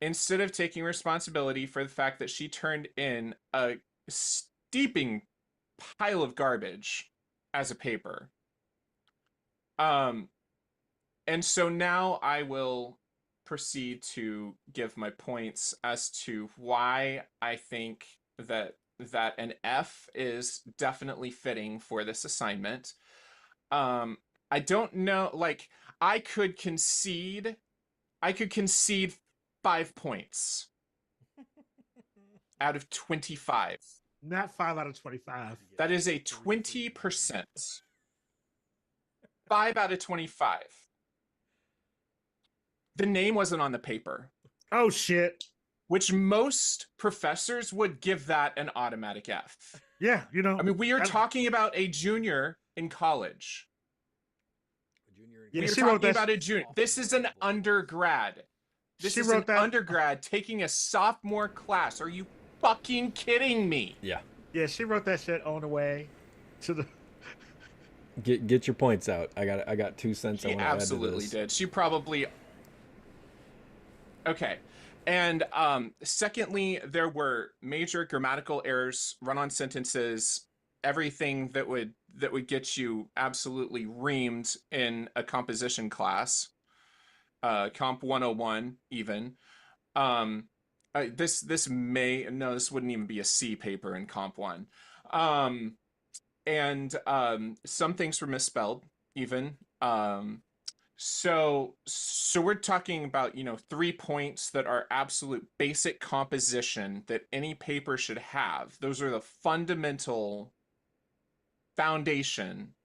Instead of taking responsibility for the fact that she turned in a steeping pile of garbage as a paper. And so now I will proceed to give my points as to why I think that an F is definitely fitting for this assignment. I don't know, like I could concede 5 points out of 25. Not 5 out of 25. That is a 20%. 5 out of 25. The name wasn't on the paper. Oh, shit. Which most professors would give that an automatic F. Yeah, you know. I mean, we are talking about a junior in college. Yeah, We're she wrote talking that. about a junior. This is an undergrad. This She is wrote an that. undergrad taking a sophomore class. Are you fucking kidding me? Yeah. Yeah, she wrote that shit on the way to the. Get your points out. I got 2 cents. She absolutely did. She probably. Okay. And secondly, there were major grammatical errors, run-on sentences, everything that would get you absolutely reamed in a composition class, Comp 101 even. This wouldn't even be a C paper in Comp 1. And some things were misspelled even. So we're talking about, 3 points that are absolute basic composition that any paper should have. Those are the fundamental foundation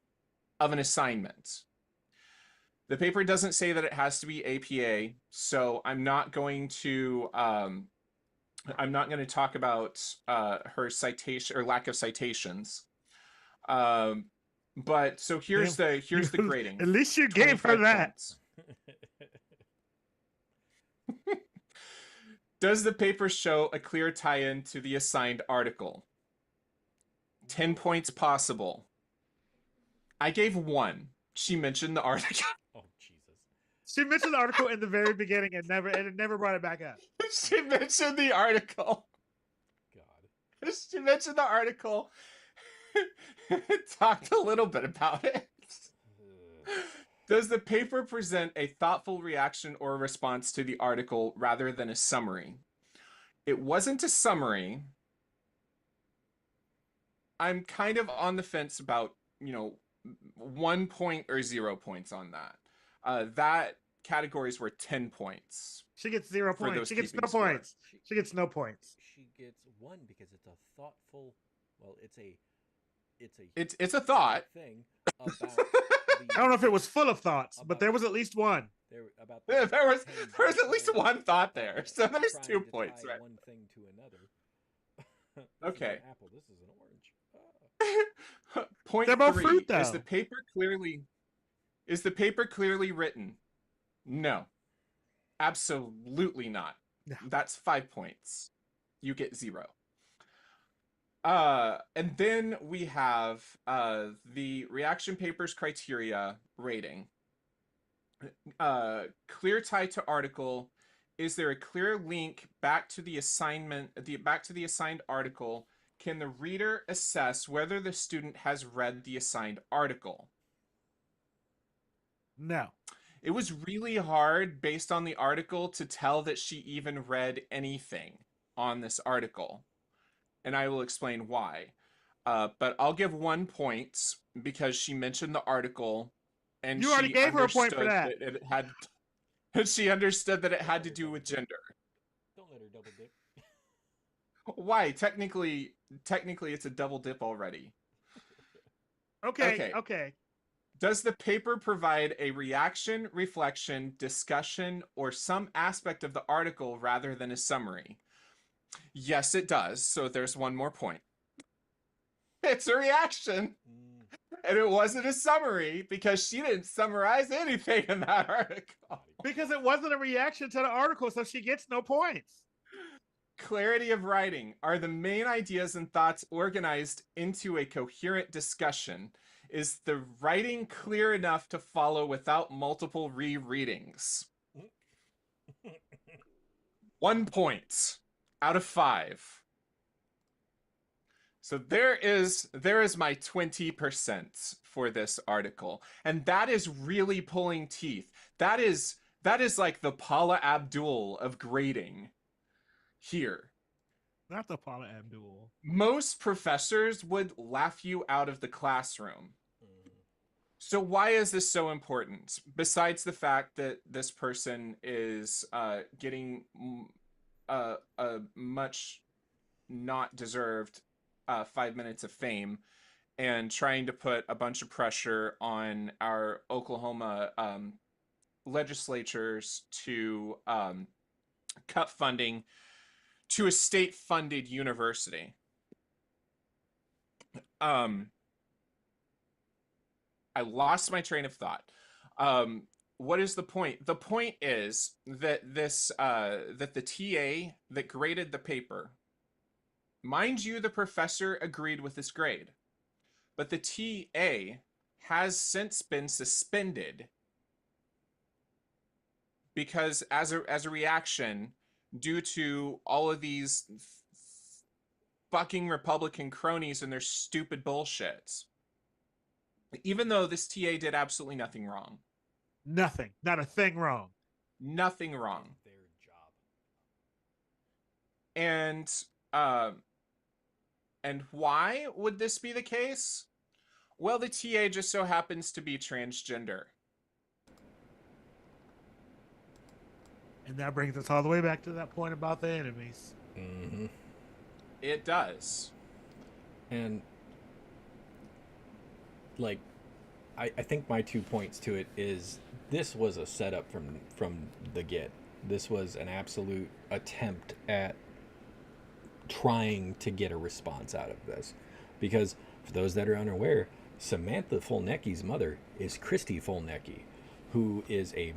of an assignment. The paper doesn't say that it has to be APA, so I'm not going to talk about her citation or lack of citations. But so here's the grading. At least you gave her that. Does the paper show a clear tie-in to the assigned article? 10 points possible. I gave 1. She mentioned the article. Oh, Jesus. She mentioned the article in the very beginning and it never brought it back up. She mentioned the article. God. She mentioned the article. Talked a little bit about it. Does the paper present a thoughtful reaction or response to the article rather than a summary? It wasn't a summary. I'm kind of on the fence about, 1 point or 0 points on that. That categories were 10 points. She gets 0 points. She gets no points. She gets no points. She gets 1 because it's a thoughtful. Well, it's a thought thing about I don't know if it was full of thoughts, but there was at least one. There about There was at least one thought there, so there's 2 points, right? One thing to another. Okay. Is an apple. This is an orange. Point They're both 3, fruit, though. is the paper clearly written? No. Absolutely not. No. That's 5 points. You get 0. And then we have the reaction paper's criteria rating. Clear tie to article. Is there a clear link back to the assignment, back to the assigned article? Can the reader assess whether the student has read the assigned article? No. It was really hard based on the article to tell that she even read anything on this article. And I will explain why. But I'll give 1 point because she mentioned the article. And you already gave her a point for that. She understood that it had to do with gender. Don't let her double dip. Why? Technically, it's a double dip already. Okay. Does the paper provide a reaction, reflection, discussion, or some aspect of the article rather than a summary? Yes, it does. So there's 1 more point. It's a reaction. And it wasn't a summary because she didn't summarize anything in that article. Because it wasn't a reaction to the article, so she gets no points. Clarity of writing. Are the main ideas and thoughts organized into a coherent discussion? Is the writing clear enough to follow without multiple rereadings? 1 point out of 5. So there is my 20% for this article. And that is really pulling teeth. That is like the Paula Abdul of grading here. Not the Paula Abdul. Most professors would laugh you out of the classroom. So why is this so important? Besides the fact that this person is getting a much not deserved 5 minutes of fame and trying to put a bunch of pressure on our Oklahoma legislatures to cut funding to a state-funded university. I lost my train of thought. What is the point? The point is that that the TA that graded the paper, mind you, the professor agreed with this grade, but the TA has since been suspended because as a reaction due to all of these fucking Republican cronies and their stupid bullshit. Even though this TA did absolutely nothing wrong. Nothing. Not a thing wrong. Nothing wrong. Their job. And why would this be the case? Well, the TA just so happens to be transgender. And that brings us all the way back to that point about the enemies. Mm-hmm. It does. And like I think my 2 points to it is this was a setup from the get. This was an absolute attempt at trying to get a response out of this. Because for those that are unaware, Samantha Fulnecky's mother is Christy Fulnecky, who is a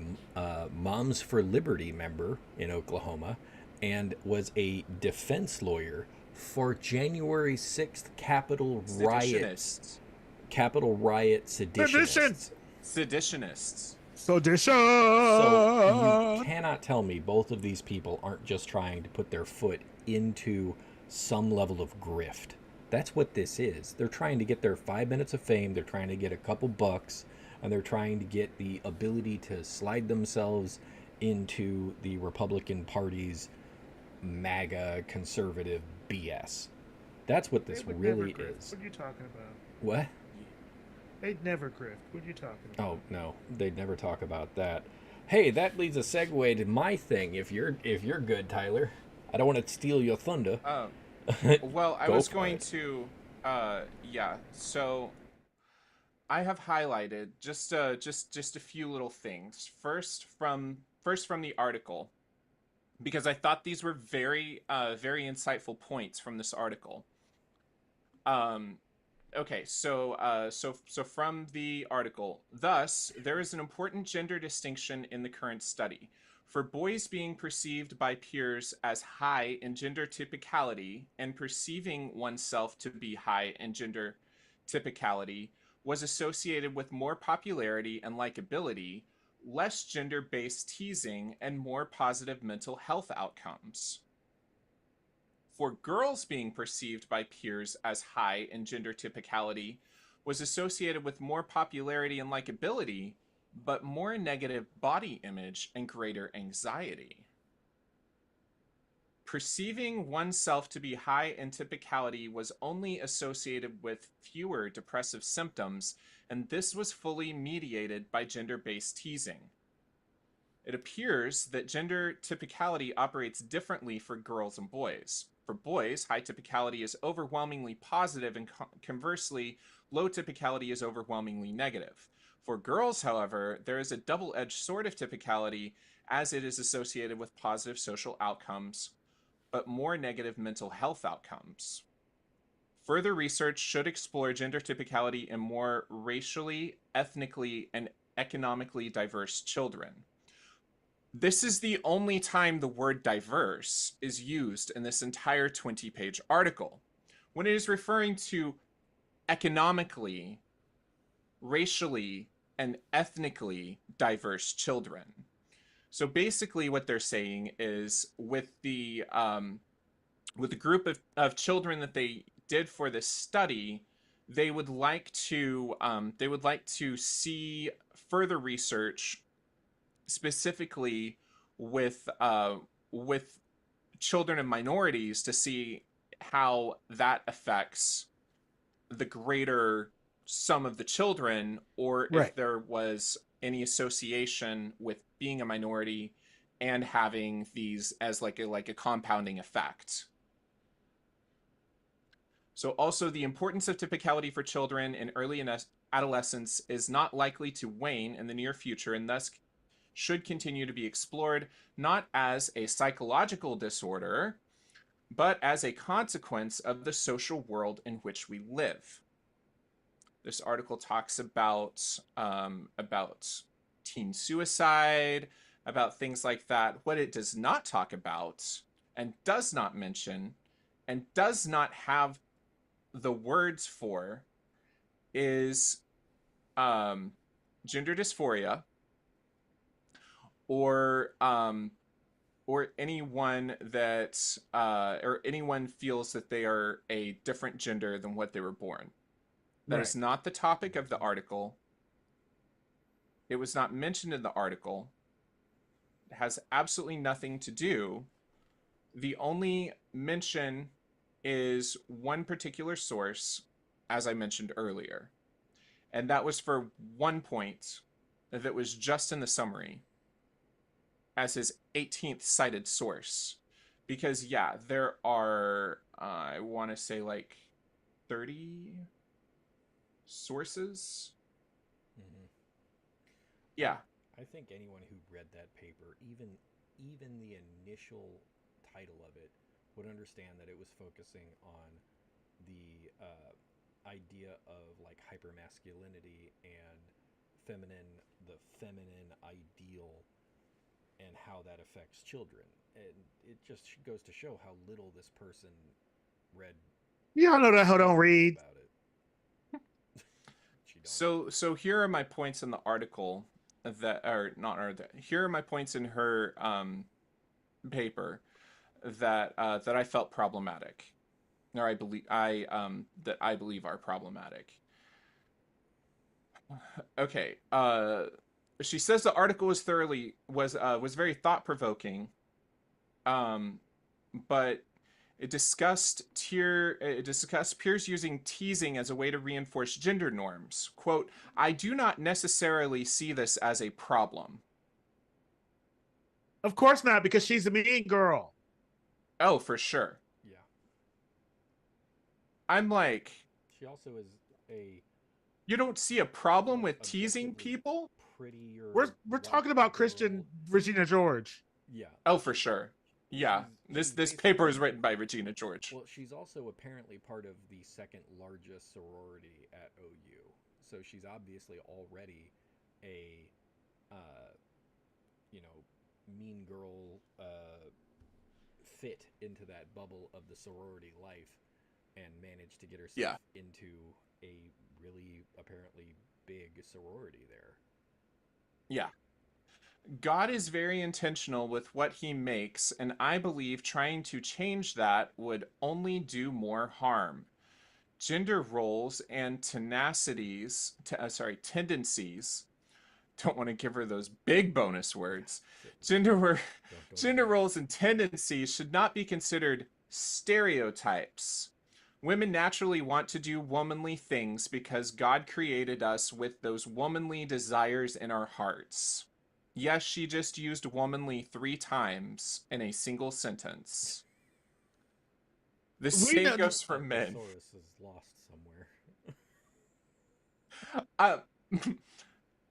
Moms for Liberty member in Oklahoma and was a defense lawyer for January 6th Capitol riot seditionists. Seditionists. Sedition! So you cannot tell me both of these people aren't just trying to put their foot into some level of grift. That's what this is. They're trying to get their 5 minutes of fame. They're trying to get a couple bucks. And they're trying to get the ability to slide themselves into the Republican Party's MAGA conservative BS. That's what this really is. What are you talking about? What? They'd never grift. What are you talking about? Oh, no. They'd never talk about that. Hey, that leads a segue to my thing, if you're good, Tyler. I don't want to steal your thunder. Well, I was going to... yeah, so... I have highlighted just a few little things. First from the article, because I thought these were very insightful points from this article. Okay, so from the article, thus there is an important gender distinction in the current study. For boys being perceived by peers as high in gender typicality and perceiving oneself to be high in gender typicality was associated with more popularity and likability, less gender-based teasing, and more positive mental health outcomes. For girls being perceived by peers as high in gender typicality was associated with more popularity and likability, but more negative body image and greater anxiety. Perceiving oneself to be high in typicality was only associated with fewer depressive symptoms, and this was fully mediated by gender-based teasing. It appears that gender typicality operates differently for girls and boys. For boys, high typicality is overwhelmingly positive, and conversely, low typicality is overwhelmingly negative. For girls, however, there is a double-edged sword of typicality, as it is associated with positive social outcomes, but more negative mental health outcomes. Further research should explore gender typicality in more racially, ethnically, and economically diverse children. This is the only time the word diverse is used in this entire 20-page article, when it is referring to economically, racially, and ethnically diverse children. So basically what they're saying is with the group of children that they did for this study, they would like to see further research specifically with children and minorities to see how that affects the greater sum of the children, or if there was any association with being a minority and having these as like a compounding effect. So also the importance of typicality for children in early adolescence is not likely to wane in the near future, and thus should continue to be explored not as a psychological disorder, but as a consequence of the social world in which we live. This article talks about teen suicide, about things like that. What it does not talk about, and does not mention, and does not have the words for, is gender dysphoria, or anyone that or anyone feels that they are a different gender than what they were born. That is not the topic of the article. It was not mentioned in the article. It has absolutely nothing to do. The only mention is one particular source, as I mentioned earlier. And that was for one point that was just in the summary as his 18th cited source. Because, yeah, there are, I want to say, like 30 sources. Mm-hmm. Yeah. I think anyone who read that paper, even the initial title of it, would understand that it was focusing on the idea of like hypermasculinity and the feminine ideal, and how that affects children. And it just goes to show how little this person read. Y'all know that hoe don't read. About it. So here are my points in the article that are not, or here are my points in her paper that that I felt problematic, or I believe are problematic. Okay. She says the article was very thought-provoking, but it discussed peers using teasing as a way to reinforce gender norms. Quote, I do not necessarily see this as a problem. Of course not, because she's a mean girl. Oh, for sure. Yeah. I'm like... She also is a You don't see a problem with teasing people? Prettier. We're talking about Christian Regina George. Yeah. Oh, for sure. Yeah. This paper is written by Regina George. Well, she's also apparently part of the second largest sorority at OU. So she's obviously already a, mean girl fit into that bubble of the sorority life and managed to get herself into a really apparently big sorority there. Yeah. God is very intentional with what he makes, and I believe trying to change that would only do more harm. Gender roles and tendencies, don't want to give her those big bonus words. Gender roles and tendencies should not be considered stereotypes. Women naturally want to do womanly things because God created us with those womanly desires in our hearts. Yes, she just used womanly 3 times in a single sentence. The same goes for men. Thesaurus is lost somewhere.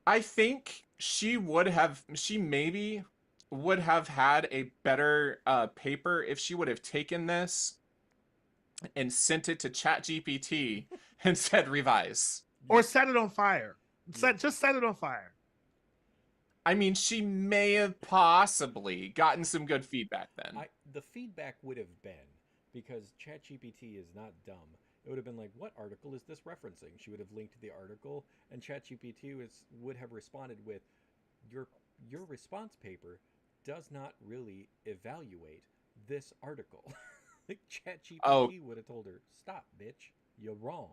I think she maybe would have had a better paper if she would have taken this and sent it to ChatGPT and said revise. Or set it on fire. Just set it on fire. I mean, she may have possibly gotten some good feedback then. The feedback would have been, because ChatGPT is not dumb, it would have been like, what article is this referencing? She would have linked to the article, and ChatGPT would have responded with, your response paper does not really evaluate this article. Like ChatGPT would have told her, stop, bitch, you're wrong.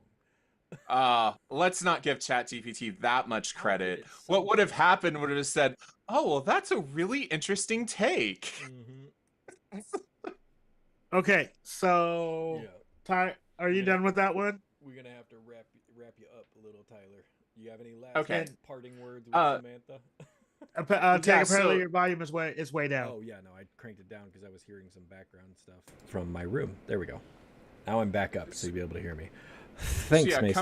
Let's not give ChatGPT that much credit. What would have happened would have said, oh, well, that's a really interesting take. Mm-hmm. Okay, so Ty, are you done with that one? We're gonna have to wrap you up a little, Tyler. You have any last parting words with Samantha? Apparently your volume is way down. Oh yeah, no, I cranked it down because I was hearing some background stuff from my room. There we go. Now I'm back up, so you'll be able to hear me. Thanks, so, Mason.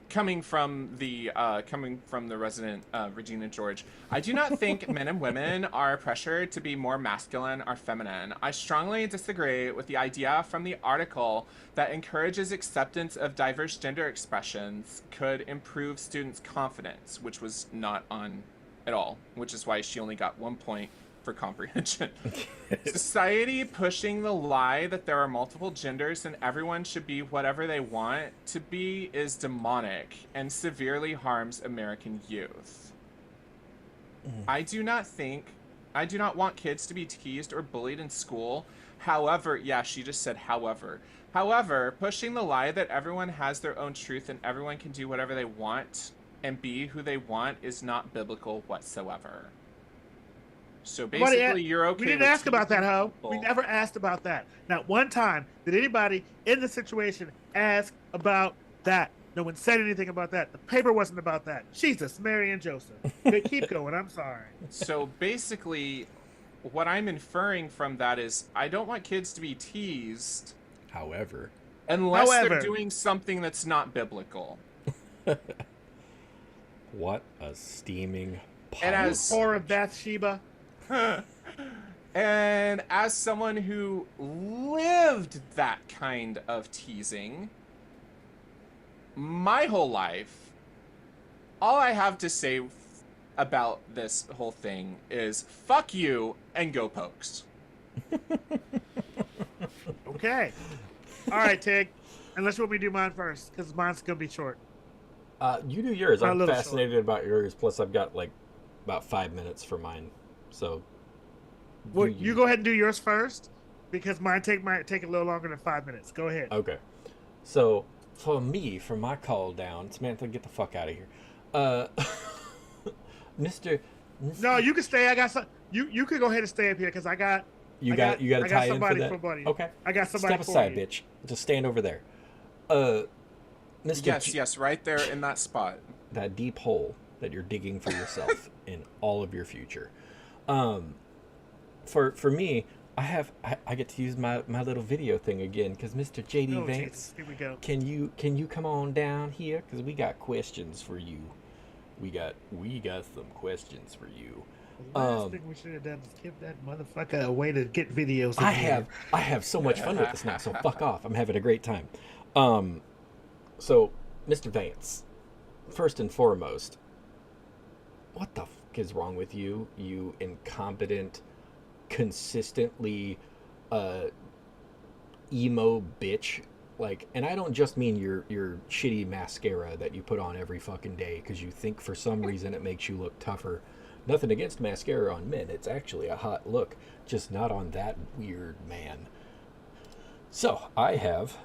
Coming from the resident Regina George, I do not think men and women are pressured to be more masculine or feminine. I strongly disagree with the idea from the article that encourages acceptance of diverse gender expressions could improve students' confidence, which was not on at all, which is why she only got 1 point for comprehension. Society pushing the lie that there are multiple genders and everyone should be whatever they want to be is demonic and severely harms American youth. I do not want kids to be teased or bullied in school. However, she just said however. However, pushing the lie that everyone has their own truth and everyone can do whatever they want and be who they want is not biblical whatsoever. So basically, you're okay. We didn't ask about that, Ho. We never asked about that. Not one time did anybody in the situation ask about that. No one said anything about that. The paper wasn't about that. Jesus, Mary and Joseph. Keep going. I'm sorry. So basically, what I'm inferring from that is I don't want kids to be teased. However, unless they're doing something that's not biblical. What a steaming pile. And as whore of Bathsheba. And as someone who lived that kind of teasing my whole life, all I have to say about this whole thing is fuck you and go Pokes. Okay. All right, Tig. Unless you want me to do mine first, because mine's going to be short. You do yours. I'm fascinated about yours. Plus, I've got about 5 minutes for mine. So, well, you go ahead and do yours first, because mine might take a little longer than 5 minutes. Go ahead. Okay. So, for my call down, Samantha, get the fuck out of here. Mr. No, you can stay. I got some. You can go ahead and stay up here because I got. You got to tie in for that. Okay. I got somebody. Step aside, bitch. Just stand over there. Mr. Yes, right there in that spot. That deep hole that you're digging for yourself in all of your future. For me, I get to use my little video thing again because Mr. JD Oh, Vance, Jesus. Here we go. can you come on down here because we got questions for you. We got some questions for you. The last thing we should have done is give that motherfucker a way to get videos. in I here. have so much fun with this now, so fuck off. I'm having a great time. So Mr. Vance, first and foremost, what the fuck is wrong with you? You incompetent, consistently emo bitch. Like, and I don't just mean your shitty mascara that you put on every fucking day because you think for some reason it makes you look tougher. Nothing against mascara on men. It's actually a hot look, just not on that weird man. So I have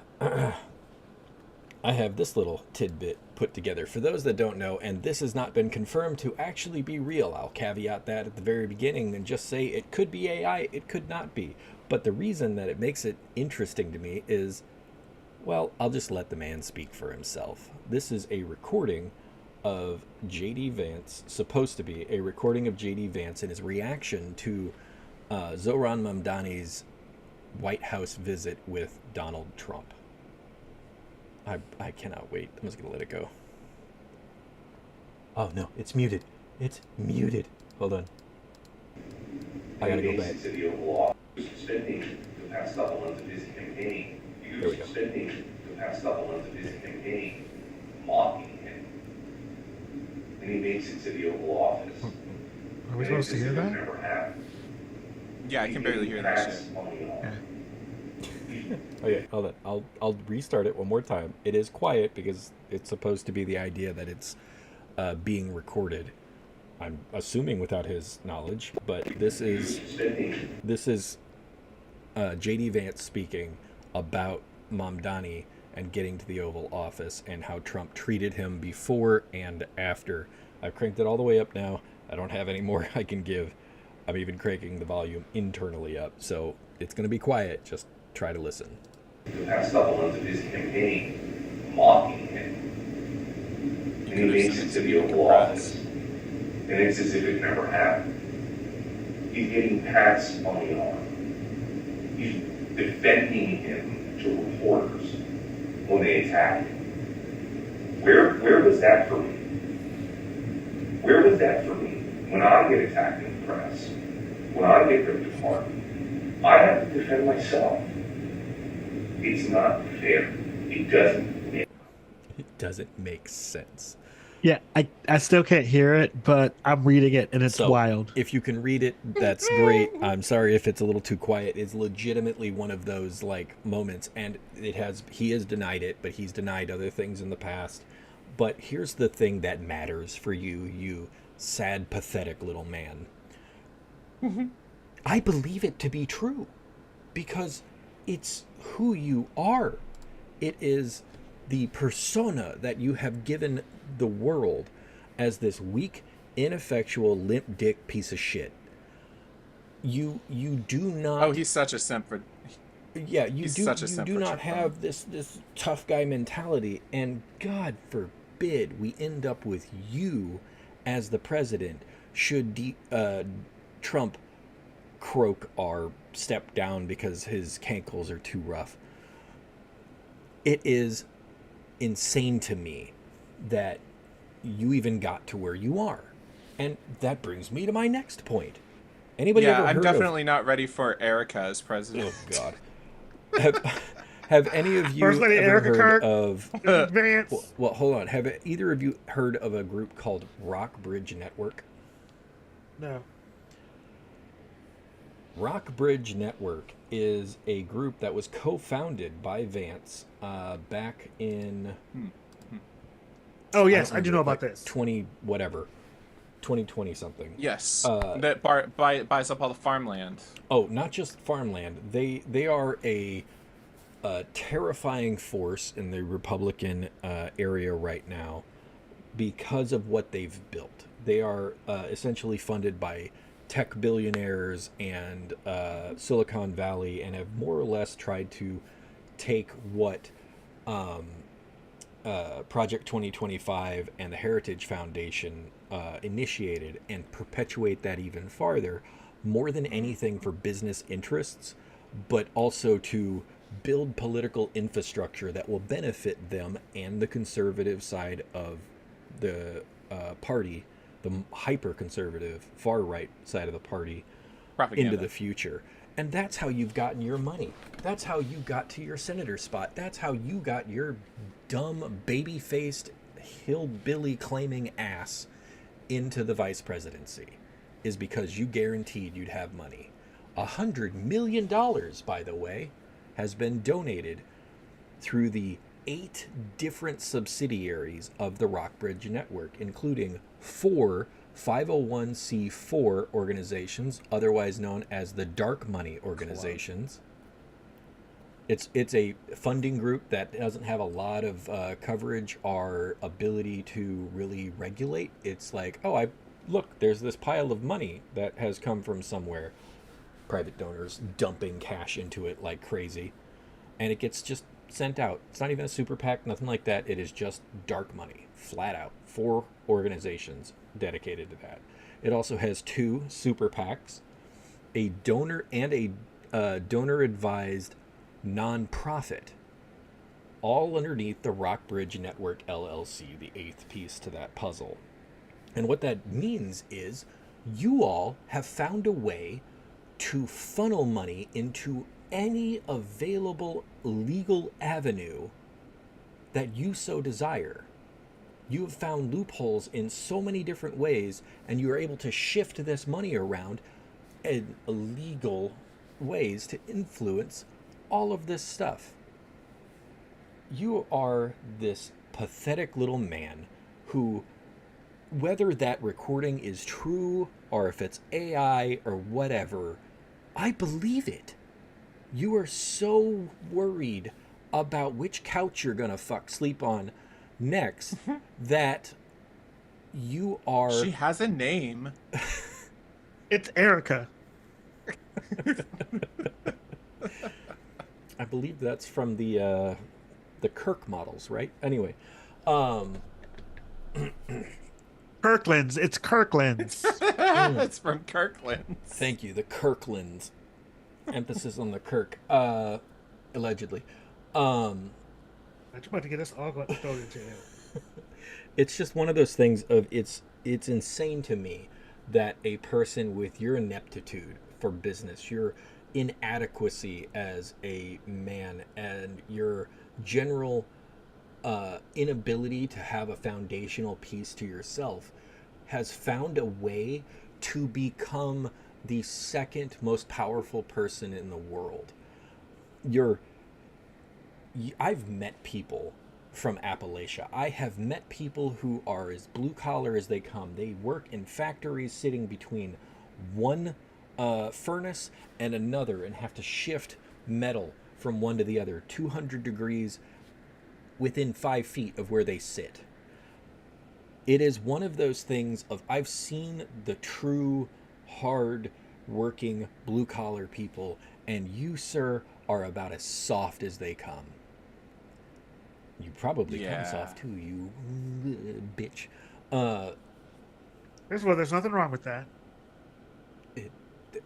this little tidbit put together for those that don't know, and this has not been confirmed to actually be real. I'll caveat that at the very beginning and just say it could be AI, it could not be. But the reason that it makes it interesting to me is, well, I'll just let the man speak for himself. This is a recording of J.D. Vance, supposed to be a recording of J.D. Vance and his reaction to Zohran Mamdani's White House visit with Donald Trump. I cannot wait. I'm just going to let it go. Oh, no, it's muted. It's muted. Hold on. I got to go back. Suspending the past couple months of his campaign. There we go. Suspending the past couple months of his campaign, mocking him. And he makes it to the Oval Office. Are we supposed to hear that? Never happened. Yeah, I can barely hear that shit. Okay, hold on. I'll restart it one more time. It is quiet because it's supposed to be the idea that it's being recorded. I'm assuming without his knowledge, but this is J.D. Vance speaking about Mamdani and getting to the Oval Office and how Trump treated him before and after. I've cranked it all the way up now. I don't have any more I can give. I'm even cranking the volume internally up, so it's going to be quiet. Just try to listen. The past couple months of his campaign, mocking him. And he makes it to the Oval Office. And it's as if it never happened. He's getting pats on the arm. He's defending him to reporters when they attack him. Where was that for me? Where was that for me? When I get attacked in the press, when I get ripped apart, I have to defend myself. It's not fair. It doesn't make sense. Yeah, I still can't hear it, but I'm reading it and it's wild. If you can read it, that's great. I'm sorry if it's a little too quiet. It's legitimately one of those like moments, and he has denied it, but he's denied other things in the past. But here's the thing that matters for you, you sad, pathetic little man. Mm-hmm. I believe it to be true because it's who you are. It is the persona that you have given the world as this weak, ineffectual, limp dick piece of shit. You do not. Oh, he's such a simp for. Yeah, you do not have this tough guy mentality, and God forbid we end up with you as the president should Trump croak or step down because his cankles are too rough. It is insane to me that you even got to where you are. And that brings me to my next point. Anybody ever heard I'm definitely not ready for Erica as president. Oh, God. Have any of you First Lady ever Erica heard Kirk, of... Vance. Well, hold on. Have either of you heard of a group called Rockbridge Network? No. Rockbridge Network is a group that was co-founded by Vance back in... Oh, yes, I do know about this. 2020 something. Yes, that buys up all the farmland. Oh, not just farmland. They are a terrifying force in the Republican area right now because of what they've built. They are essentially funded by tech billionaires and Silicon Valley, and have more or less tried to take what Project 2025 and the Heritage Foundation initiated and perpetuate that even farther, more than anything for business interests, but also to build political infrastructure that will benefit them and the conservative side of the party, the hyper-conservative, far-right side of the party, Propaganda. into the future. And that's how you've gotten your money. That's how you got to your senator spot. That's how you got your dumb, baby-faced, hillbilly-claiming ass into the vice presidency, is because you guaranteed you'd have money. $100 million, by the way, has been donated through the 8 different subsidiaries of the Rockbridge Network, including 4 501c4 organizations, otherwise known as the dark money organizations. It's a funding group that doesn't have a lot of coverage or ability to really regulate. It's like, oh, look, there's this pile of money that has come from somewhere. Private donors dumping cash into it like crazy. And it gets just sent out. It's not even a super PAC, nothing like that. It is just dark money, flat out. 4 organizations dedicated to that. It also has 2 super PACs, a donor and a donor-advised nonprofit, all underneath the Rockbridge Network LLC, the 8th piece to that puzzle. And what that means is you all have found a way to funnel money into any available legal avenue that you so desire. You have found loopholes in so many different ways, and you are able to shift this money around in illegal ways to influence all of this stuff. You are this pathetic little man who, whether that recording is true or if it's AI or whatever, I believe it. You are so worried about which couch you're gonna sleep on next that you are... She has a name. It's Erica. I believe that's from the Kirk models, right? Anyway, Kirkland's. It's Kirkland's. It's from Kirkland. Thank you, the Kirklands. Emphasis on the Kirk. Allegedly. I just about to get us all thrown in jail. It's just one of those things of it's insane to me that a person with your ineptitude for business, your inadequacy as a man, and your general inability to have a foundational piece to yourself has found a way to become the second most powerful person in the world. I've met people from Appalachia. I have met people who are as blue collar as they come. They work in factories sitting between one furnace and another and have to shift metal from one to the other 200 degrees within 5 feet of where they sit. It is one of those things of, I've seen the true hard working blue collar people, and you, sir, are about as soft as they come. You probably come soft too, you bitch. There's nothing wrong with that.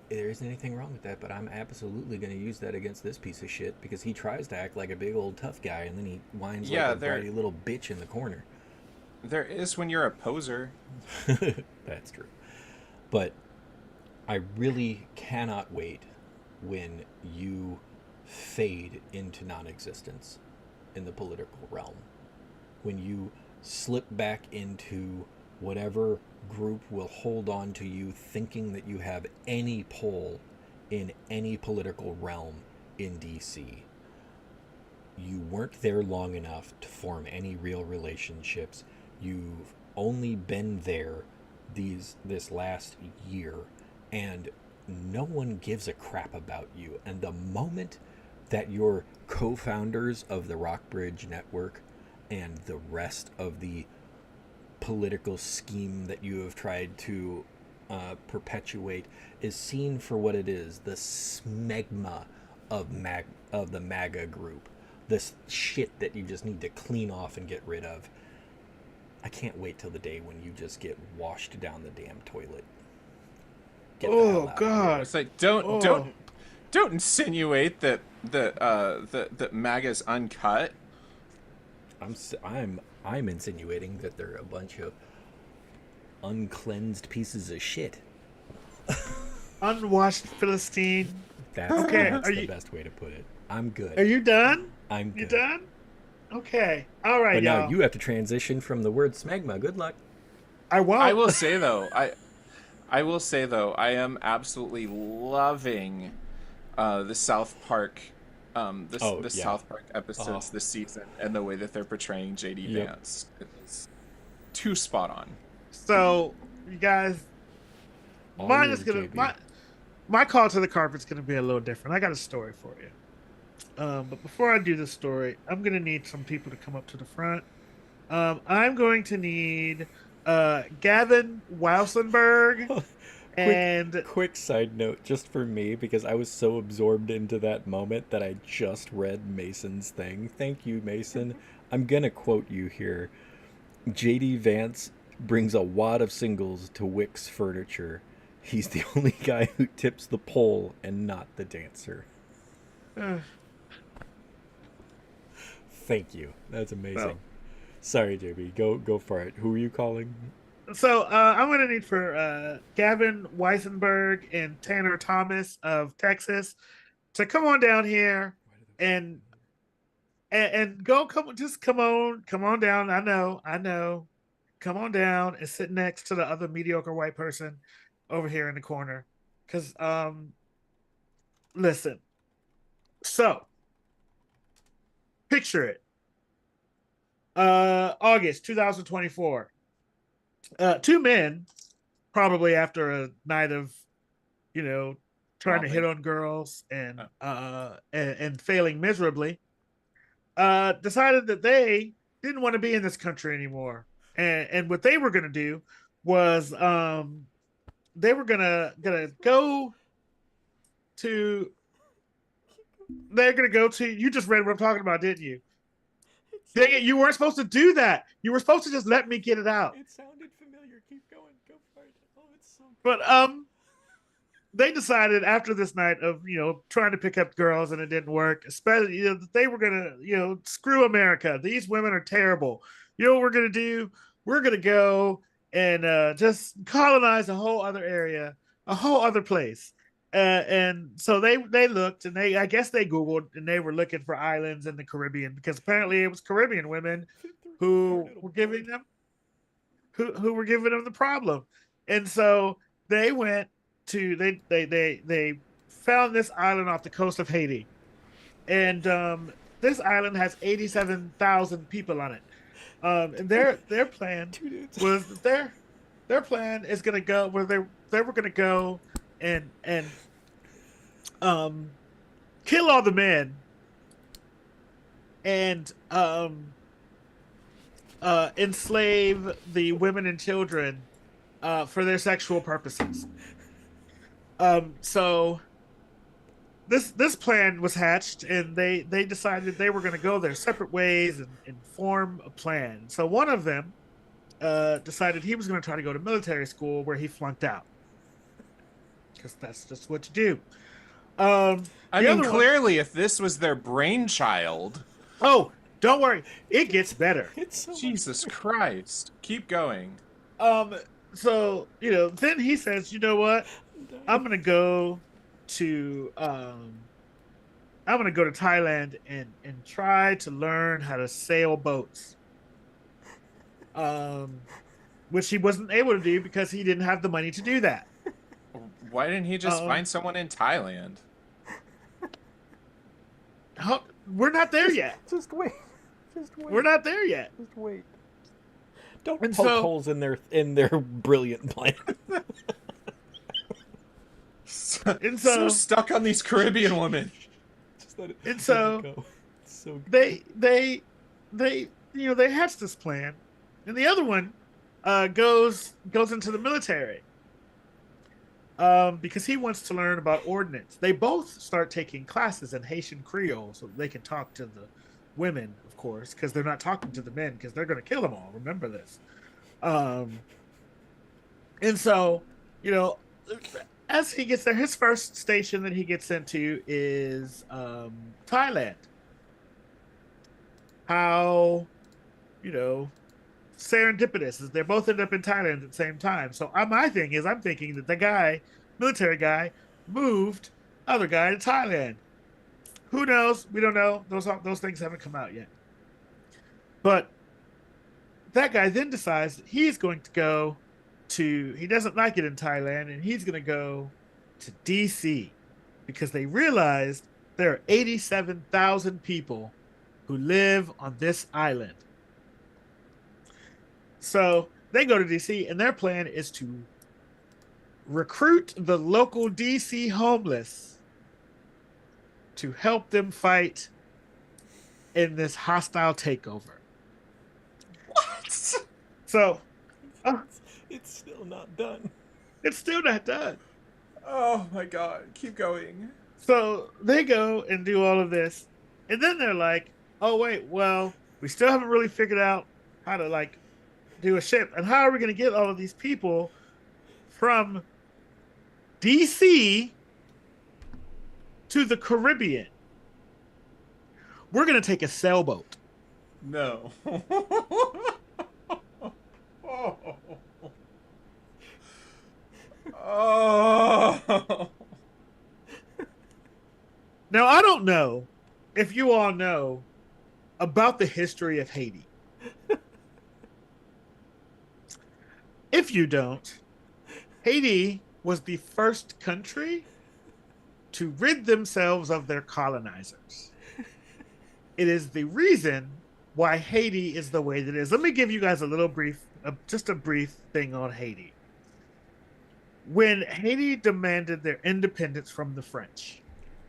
There isn't anything wrong with that, but I'm absolutely going to use that against this piece of shit because he tries to act like a big old tough guy and then he whines like a bratty little bitch in the corner. There is when you're a poser. That's true. But I really cannot wait when you fade into non-existence in the political realm. When you slip back into whatever group will hold on to you thinking that you have any pull in any political realm in DC. You weren't there long enough to form any real relationships. You've only been there this last year, and no one gives a crap about you. And the moment that your co-founders of the Rockbridge Network and the rest of the political scheme that you have tried to perpetuate is seen for what it is, the smegma of the MAGA group, this shit that you just need to clean off and get rid of. I can't wait till the day when you just get washed down the damn toilet. Get the hell out God! It's like don't insinuate that MAGA's uncut. I'm insinuating that they're a bunch of uncleansed pieces of shit. Unwashed Philistine. That's, Okay, that's are the you- best way to put it. I'm good. Are you done? I'm good. You done? Okay. All right, But y'all. now you have to transition from the word smegma. Good luck. I won't. I will say though, I am absolutely loving the South Park, South Park episodes this season, and the way that they're portraying JD Vance. It's too spot on. So, you guys, All mine yours, is gonna JB. my call to the carpet's gonna be a little different. I got a story for you. But before I do the story, I'm gonna need some people to come up to the front. I'm going to need Gavin Wausenberg and Quick side note, just for me, because I was so absorbed into that moment that I just read Mason's thing. Thank you, Mason. I'm gonna quote you here. JD Vance brings a wad of singles to Wick's Furniture. He's the only guy who tips the pole and not the dancer. Thank you. That's amazing. Well. Sorry, JB. Go for it. Who are you calling? So I'm going to need for Gavin Weisenberg and Tanner Thomas of Texas to come on down here and come on down. I know. Come on down and sit next to the other mediocre white person over here in the corner. Because listen. So picture it. August 2024. Two men, probably after a night of, trying to hit on girls and failing miserably, decided that they didn't want to be in this country anymore. And what they were going to do was they were gonna go to. They're gonna go to. You just read what I'm talking about, didn't you? Dang it! You weren't supposed to do that. You were supposed to just let me get it out. It sounded familiar. Keep going. Go for it. Oh, it's so. But they decided after this night of trying to pick up girls and it didn't work, especially they were gonna screw America. These women are terrible. You know what we're gonna do? We're gonna go and just colonize a whole other area, a whole other place. And so they looked and I guess they Googled and they were looking for islands in the Caribbean because apparently it was Caribbean women who were giving them who were giving them the problem. And so they went to they found this island off the coast of Haiti. And this island has 87,000 people on it. And their plan was their plan is gonna go where they were gonna go and kill all the men and enslave the women and children for their sexual purposes. So this plan was hatched, and they decided they were going to go their separate ways and form a plan. So one of them decided he was going to try to go to military school where he flunked out. Because that's just what you do. I mean, clearly, if this was their brainchild. Oh, don't worry. It gets better. Jesus Christ. Keep going. So, then he says, you know what? I'm going to go to Thailand and try to learn how to sail boats. Which he wasn't able to do because he didn't have the money to do that. Why didn't he just find someone in Thailand? We're not there yet. Just wait. We're not there yet. Just wait. Don't poke holes in their brilliant plan. So stuck on these Caribbean women. Just let it go. So they hatched this plan, and the other one goes into the military. Because he wants to learn about ordnance. They both start taking classes in Haitian Creole so they can talk to the women, of course, because they're not talking to the men because they're going to kill them all. Remember this. And so, as he gets there, his first station that he gets sent to is Thailand. How, serendipitous is they both end up in Thailand at the same time. So my thing is, I'm thinking that the guy, military guy, moved other guy to Thailand. Who knows? We don't know. Those things haven't come out yet. But that guy then decides that he's going to go to, he doesn't like it in Thailand, and he's going to go to DC because they realized there are 87,000 people who live on this island. So they go to DC, and their plan is to recruit the local DC homeless to help them fight in this hostile takeover. What? So, it's still not done. It's still not done. Oh my god, keep going. So they go and do all of this, and then they're like, oh wait, well, we still haven't really figured out how to do a ship, and how are we going to get all of these people from DC to the Caribbean? We're going to take a sailboat. No. Oh. Now, I don't know if you all know about the history of Haiti. If you don't, Haiti was the first country to rid themselves of their colonizers. It is the reason why Haiti is the way that it is. Let me give you guys just a brief thing on Haiti. When Haiti demanded their independence from the French,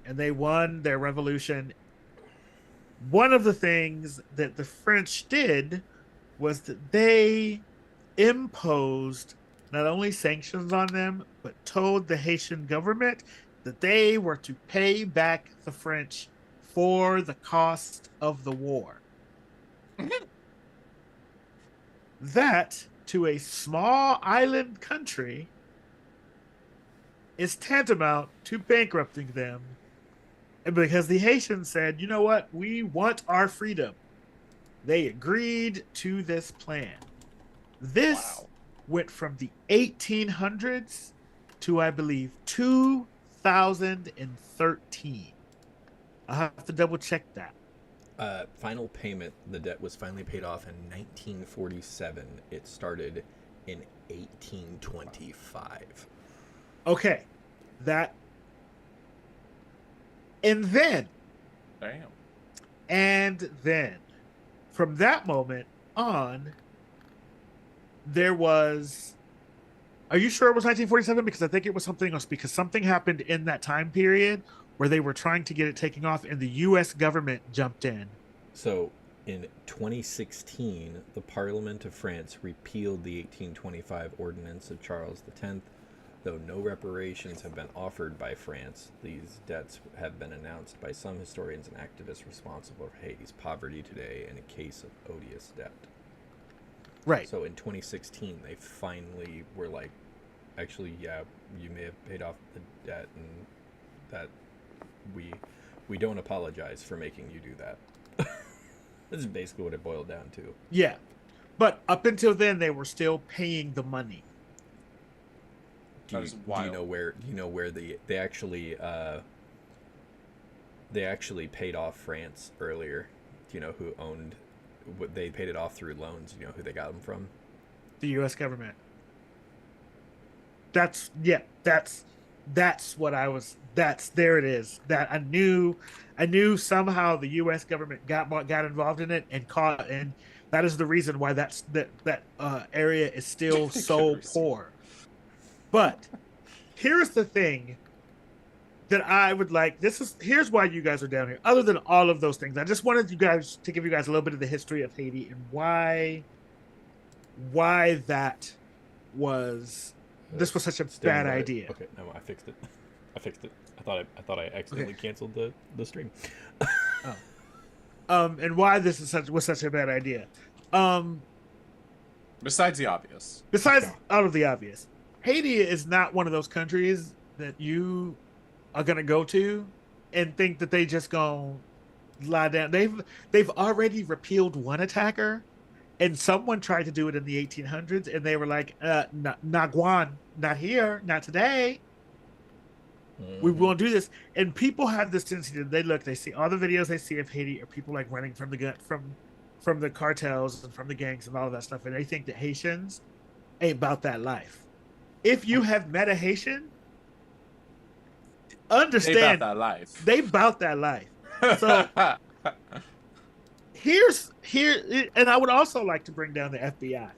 and they won their revolution, one of the things that the French did was that they imposed not only sanctions on them, but told the Haitian government that they were to pay back the French for the cost of the war. That, to a small island country, is tantamount to bankrupting them. And because the Haitians said, you know what, we want our freedom, they agreed to this plan. This went from the 1800s to, I believe, 2013. I'll have to double check that. Final payment, the debt was finally paid off in 1947. It started in 1825. Okay. That. And then. Damn. And then, from that moment on, there was. Are you sure it was 1947? Because I think it was something else. Because something happened in that time period where they were trying to get it taken off, and the U.S. government jumped in. So, in 2016, the Parliament of France repealed the 1825 Ordinance of Charles X. Though no reparations have been offered by France, these debts have been announced by some historians and activists responsible for Haiti's poverty today in a case of odious debt. Right. So in 2016, they finally were like, actually, yeah, you may have paid off the debt, and that we don't apologize for making you do that. This is basically what it boiled down to. Yeah. But up until then, they were still paying the money. Do you know where they actually paid off France earlier? Do you know who owned what they paid it off through loans? Do you know who they got them from? The U.S. government. That's what I was. There it is. That I knew somehow the U.S. government got involved in it and caught, and that is the reason why that area is still so poor. But here's the thing that I would like. Here's why you guys are down here. Other than all of those things, I just wanted you guys to give you guys a little bit of the history of Haiti and why that was. This was such a bad idea. Okay, no, I fixed it. I thought I accidentally canceled the stream. And why this was such a bad idea. Besides the obvious. Besides all of the obvious. Haiti is not one of those countries that you are gonna go to and think that they just gonna lie down. They've already repealed one attacker, and someone tried to do it in the 1800s, and they were like, not Guan, not here, not today. We won't do this. And people have this tendency to they see all the videos they see of Haiti are people like running from the gun from the cartels and from the gangs and all of that stuff, and they think that Haitians ain't about that life. If you have met a Haitian, understand They about that life. They about that life. So here, and I would also like to bring down the FBI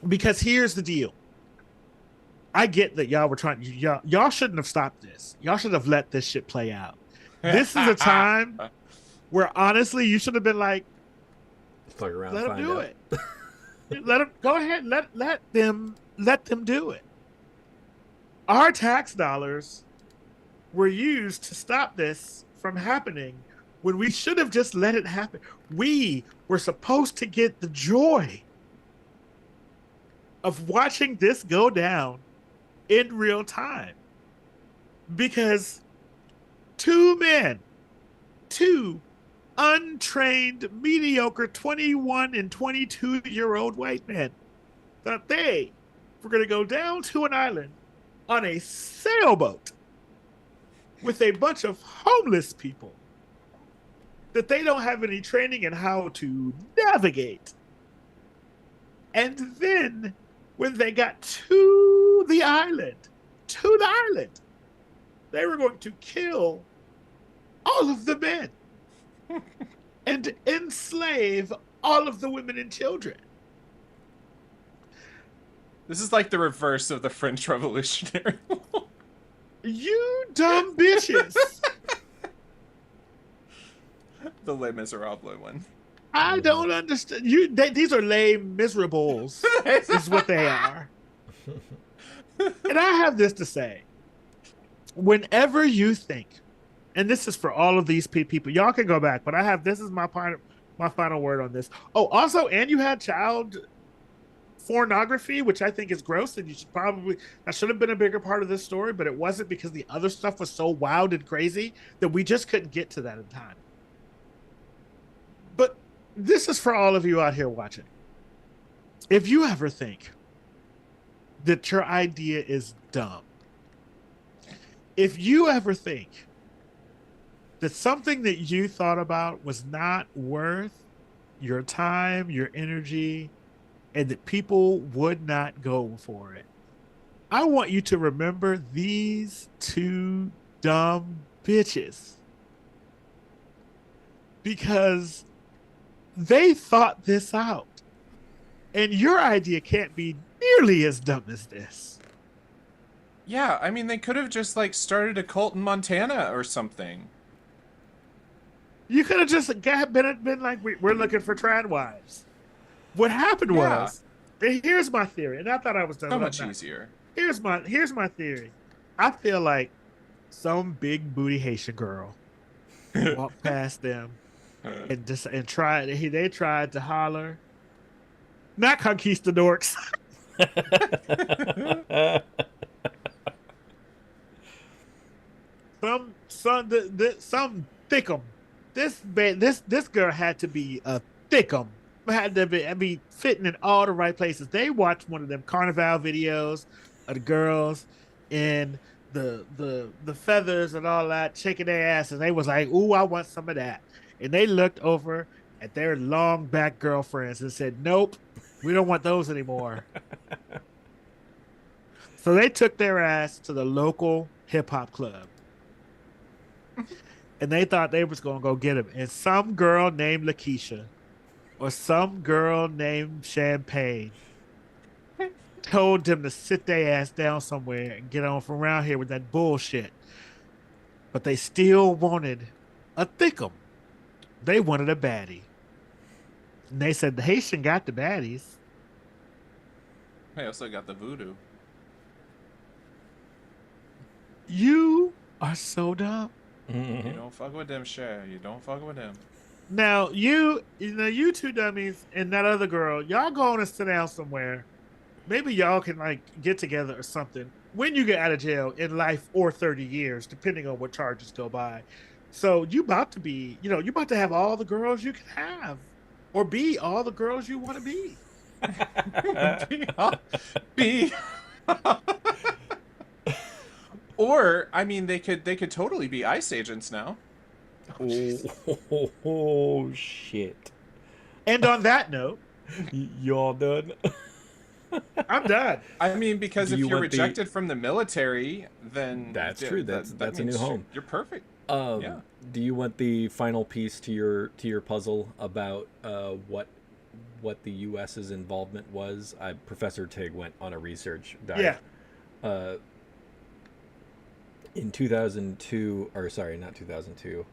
because here's the deal. I get that y'all were trying. Y'all shouldn't have stopped this. Y'all should have let this shit play out. This is a time where honestly, you should have been like, Fuck around, let them find do out. it. Let them go ahead. Let them do it. Our tax dollars were used to stop this from happening when we should have just let it happen. We were supposed to get the joy of watching this go down in real time, because two untrained, mediocre 21 and 22-year-old white men thought they were going to go down to an island on a sailboat with a bunch of homeless people that they don't have any training in how to navigate. And then when they got to the island, they were going to kill all of the men and enslave all of the women and children. This is like the reverse of the French Revolutionary War. You dumb bitches. The Les Miserables one. I don't understand. These are lame miserables, is what they are. And I have this to say. Whenever you think, and this is for all of these people, y'all can go back, but this is my final word on this. Oh, also, and you had child pornography, which I think is gross, and that should have been a bigger part of this story, but it wasn't because the other stuff was so wild and crazy that we just couldn't get to that in time. But this is for all of you out here watching. If you ever think that your idea is dumb, if you ever think that something that you thought about was not worth your time, your energy, and that people would not go for it, I want you to remember these two dumb bitches. Because they thought this out. And your idea can't be nearly as dumb as this. Yeah, I mean, they could have just, like, started a cult in Montana or something. You could have just been like, we're looking for trad wives. What happened was, and here's my theory, and I thought I was done. So much easier. Here's my theory. I feel like some big booty Haitian girl walked past them and tried. They tried to holler, not conquistadors. some thickum. This girl had to be a thickum. Had to be fitting in all the right places. They watched one of them carnival videos of the girls in the feathers and all that, shaking their ass, and they was like, "Ooh, I want some of that." And they looked over at their long back girlfriends and said, "Nope, we don't want those anymore." So they took their ass to the local hip hop club. And they thought they was going to go get him. And some girl named Lakeisha or some girl named Champagne told them to sit their ass down somewhere and get on from around here with that bullshit. But they still wanted a thickum. They wanted a baddie. And they said the Haitian got the baddies. They also got the voodoo. You are so dumb. You don't fuck with them, Cher. You don't fuck with them. Now, you two dummies and that other girl, y'all go on and sit down somewhere. Maybe y'all can, like, get together or something. when you get out of jail in life or 30 years, depending on what charges go by. So you about to be, you about to have all the girls you can have, or be all the girls you want to be. Be or I mean they could totally be ICE agents now. Oh, shit. And on that note, Y'all done? I'm done. I mean, because if you you're want the- rejected from the military, then That's true. That's a new means home. You're perfect. Yeah. Do you want the final piece to your puzzle about what the U.S.'s involvement was? Professor Tig went on a research dive. Yeah. In 2002, or sorry, not 2002.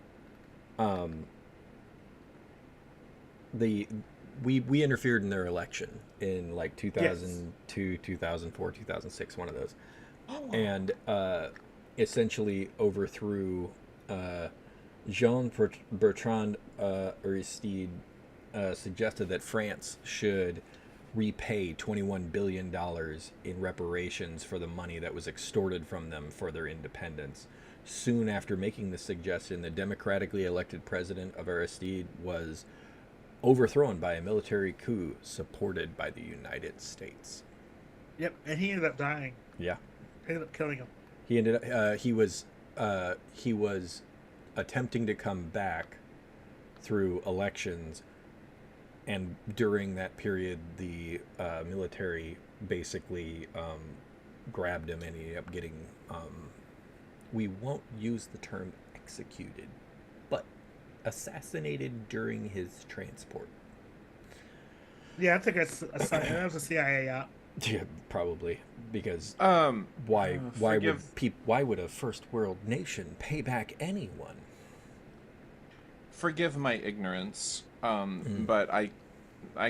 We interfered in their election in like 2002, 2004, 2006, one of those, and essentially overthrew Jean-Bertrand Aristide suggested that France should repay $21 billion in reparations for the money that was extorted from them for their independence. Soon after making the suggestion, the democratically elected president of Aristide was overthrown by a military coup supported by the United States. Yep, and he ended up dying. Yeah. They ended up killing him. He ended up he was attempting to come back through elections, and during that period the military basically grabbed him, and he ended up getting we won't use the term executed, but assassinated during his transport. Yeah, I think that was a CIA op. Yeah, probably, because why would a first world nation pay back anyone? Forgive my ignorance, but I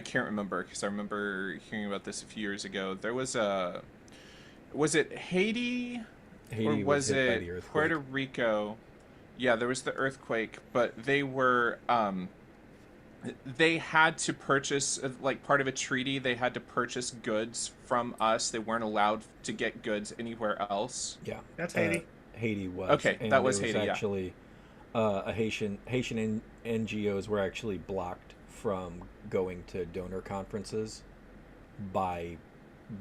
can't remember, because I remember hearing about this a few years ago. There was it Haiti or was it Puerto Rico? Yeah, there was the earthquake, but they were they had to purchase, like part of a treaty, they had to purchase goods from us. They weren't allowed to get goods anywhere else. Yeah, that's Haiti. Haiti was okay. And that was Haiti. Actually, Haitian NGOs were actually blocked from going to donor conferences by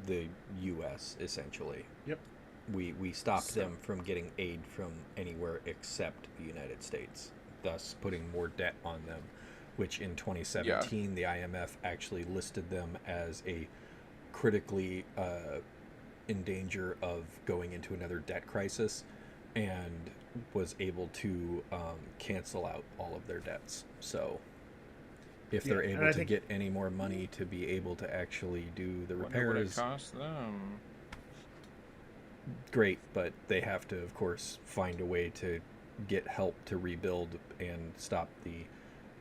the U.S. essentially. Yep. We stopped them from getting aid from anywhere except the United States, thus putting more debt on them, which in 2017 the IMF actually listed them as a critically in danger of going into another debt crisis, and was able to cancel out all of their debts. So if they're able to get any more money to be able to actually do the repairs, what it cost them. Great, but they have to, of course, find a way to get help to rebuild and stop the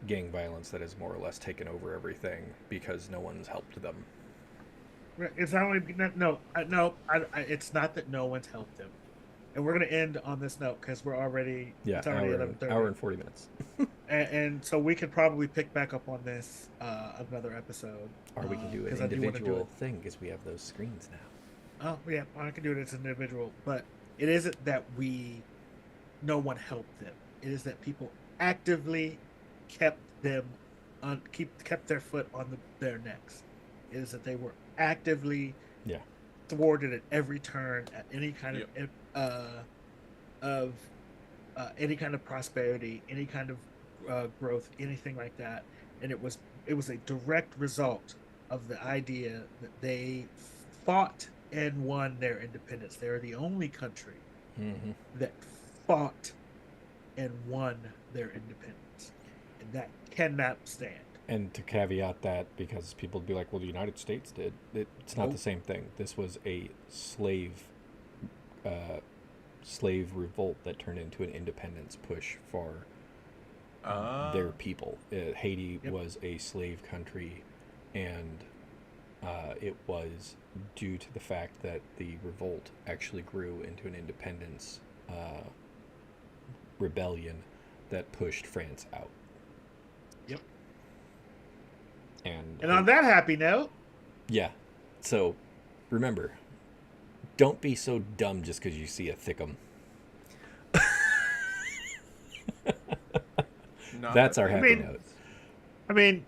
gang violence that has more or less taken over everything, because no one's helped them. It's not only it's not that no one's helped them, and we're going to end on this note because we're already it's already 11:30. Hour and 40 minutes. and so we could probably pick back up on this another episode, or we can do an individual thing because we have those screens now. Oh yeah, I can do it as an individual, but it isn't that no one helped them. It is that people actively kept their foot on their necks. It is that they were actively thwarted at every turn, at any kind of any kind of prosperity, any kind of growth, anything like that. And it was a direct result of the idea that they fought and won their independence. They are the only country that fought and won their independence, and that cannot stand. And to caveat that, because people would be like, well, the United States did. It's not the same thing. This was a slave revolt that turned into an independence push for their people. Haiti was a slave country, and it was due to the fact that the revolt actually grew into an independence rebellion that pushed France out. Yep. And on that happy note, so remember, Don't be so dumb just because you see a thickum. That's our happy note. I mean,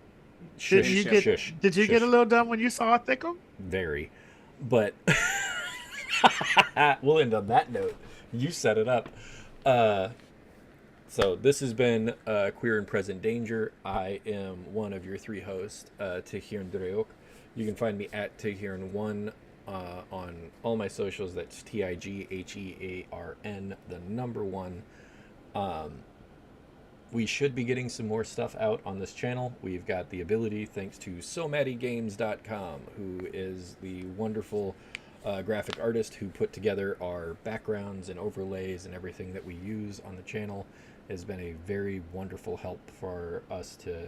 Shush, did you get a little dumb when you saw a thickum? Very. But we'll end on that note. You set it up. So this has been Queer and Present Danger. I am one of your three hosts, Tehiran Dreok. You can find me at Tehiran1 on all my socials. That's TIGHEARN, the number 1. We should be getting some more stuff out on this channel. We've got the ability, thanks to SoMattyGames.com, who is the wonderful graphic artist who put together our backgrounds and overlays and everything that we use on the channel. Has been a very wonderful help for us to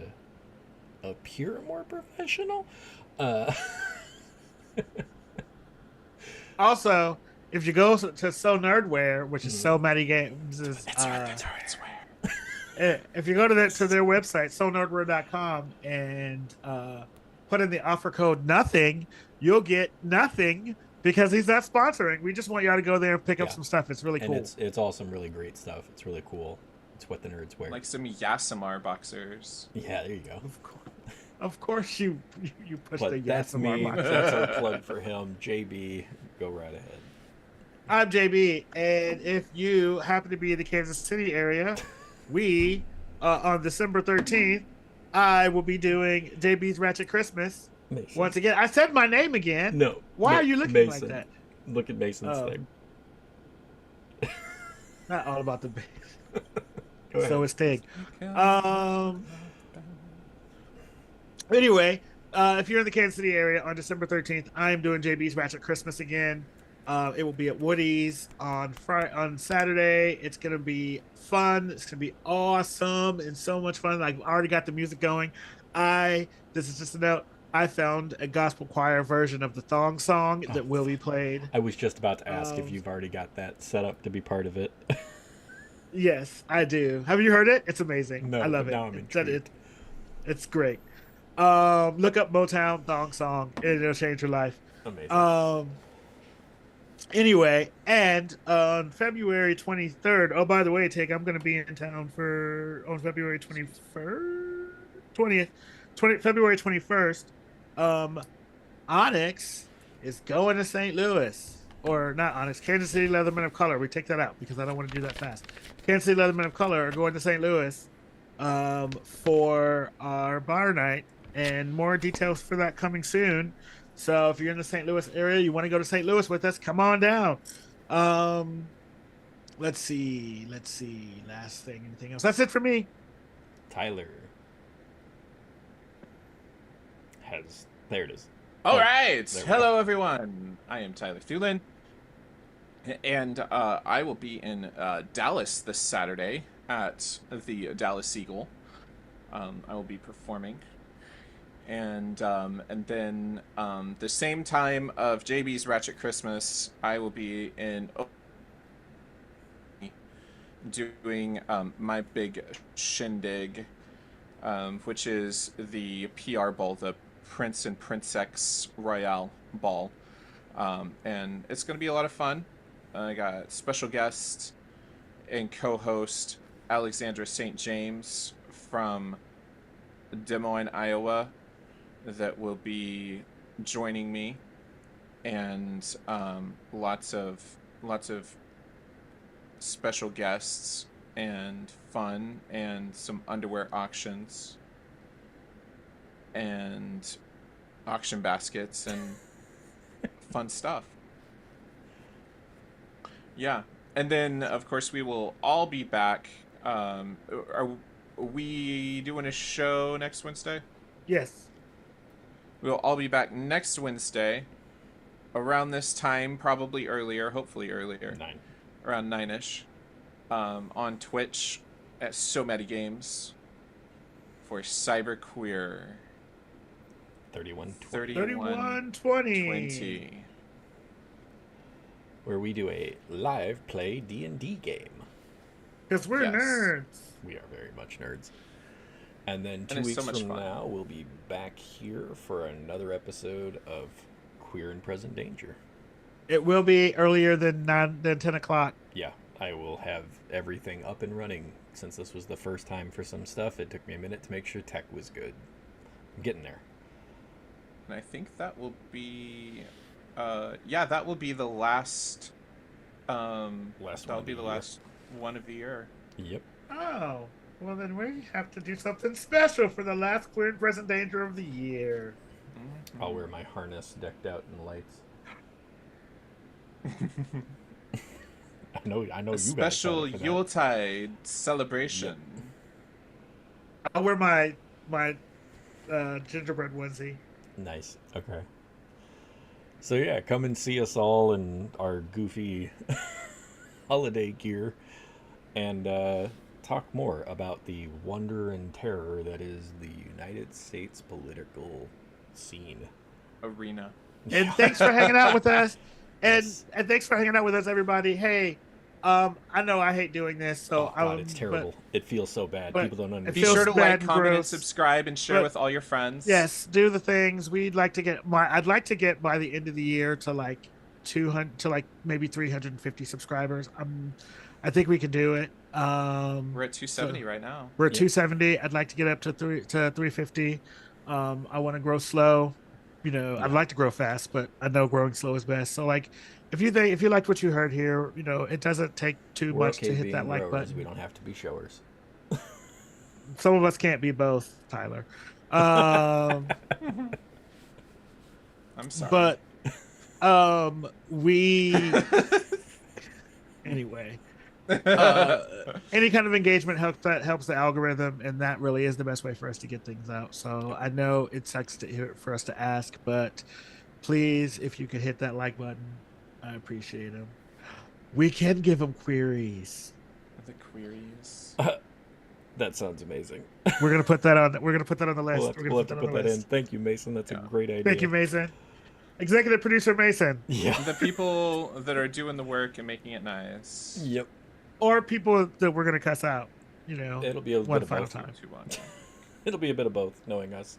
appear more professional. Also, if you go to So Nerdware, which is So Matty Games, if you go to their website, sonerdware.com, and put in the offer code nothing, you'll get nothing because he's not sponsoring. We just want y'all to go there and pick up some stuff. It's really cool. It's all some really great stuff. It's really cool. It's what the nerds wear. Like some Yasamar boxers. Yeah, there you go. Of course you push the that's Yasamar me. box. That's our plug for him. JB, go right ahead. I'm JB, and if you happen to be in the Kansas City area, we on December 13th, I will be doing JB's Ratchet Christmas. Mason. Once again, I said my name again. No. Why are you looking Mason. like that? Look at Mason's thing. Not all about the base. Go ahead. So it's Tig. Anyway, if you're in the Kansas City area on December 13th, I am doing JB's Ratchet Christmas again. It will be at Woody's on Saturday. It's gonna be fun. It's gonna be awesome and so much fun. I already got the music going. This is just a note. I found a gospel choir version of the thong song that will be played. I was just about to ask if you've already got that set up to be part of it. Yes, I do. Have you heard it? It's amazing. No, I love but it. now I'm intrigued. It's great. Look up Motown thong song. It'll change your life. Amazing. Anyway, and on February 23rd. Oh, by the way, I'm going to be in town on February 20th, February 21st. Onyx is going to St. Louis. Or not Onyx, Kansas City Leathermen of Color. We take that out because I don't want to do that fast. Kansas City Leathermen of Color are going to St. Louis for our bar night, and more details for that coming soon. So if you're in the St. Louis area, you want to go to St. Louis with us, come on down. Let's see. Last thing, anything else? That's it for me. Tyler there it is. All right. Hello, everyone. I am Tyler Thulin, and I will be in Dallas this Saturday at the Dallas Eagle. I will be performing, and then the same time of JB's Ratchet Christmas, I will be in doing my big shindig, which is the PR ball, the Prince and Princess Royale ball, and it's going to be a lot of fun. I got special guest and co-host Alexandra St. James from Des Moines, Iowa, that will be joining me, and lots of special guests and fun and some underwear auctions and auction baskets and fun stuff. Yeah. And then, of course, we will all be back. Are we doing a show next Wednesday? Yes. We'll all be back next Wednesday around this time, probably earlier, hopefully earlier. 9. Around 9-ish. On Twitch at So Many Games for Cyberqueer 3120, where we do a live play D&D game. Because we're nerds. We are very much nerds. And then 2 it's weeks so much from fun. now, we'll be back here for another episode of Queer and Present Danger. It will be earlier than 10 o'clock. Yeah, I will have everything up and running. Since this was the first time for some stuff, it took me a minute to make sure tech was good. I'm getting there. And I think that will be, yeah, that will be the last. That'll be the last one of the year. Yep. Oh, well then we have to do something special for the last Queer and Present Danger of the year. I'll wear my harness decked out in lights. I know. A You special Yuletide celebration. Yep. I'll wear my gingerbread onesie. Nice. Okay. So yeah, come and see us all in our goofy holiday gear, and talk more about the wonder and terror that is the United States political scene. Arena. And thanks for hanging out with us. And Yes. and thanks for hanging out with us, everybody. Hey, I know I hate doing this, so Oh God, it's terrible. It feels so bad. but People don't it understand. Be feels sure to bad like, and comment, and gross. subscribe, and share But- with all your friends. Yes, do the things. I'd like to get by the end of the year to like 200 to like maybe 350 subscribers. I think we can do it. We're at 270 right now. We're at Yep. 270. I'd like to get up to 350. I want to grow slow. I'd Yeah. like to grow fast, but I know growing slow is best. So like, if you liked what you heard here, it doesn't take too We're much okay to hit being that like growers. button. We don't have to be showers. Some of us can't be both, Tyler. Um, I'm sorry. but we anyway. Any kind of engagement helps the algorithm, and that really is the best way for us to get things out. So I know it sucks to hear for us to ask, but please, if you could hit that like button, I appreciate them. We can give them queries. The queries. That sounds amazing. We're gonna put that on. We're gonna put that on the list. We'll have to put that in. Thank you, Mason. That's a great idea. Thank you, Mason. Executive producer Mason. Yeah. The people that are doing the work and making it nice. Yep. Or people that we're gonna cuss out. It'll be a one bit of final both. time. It'll be a bit of both, knowing us.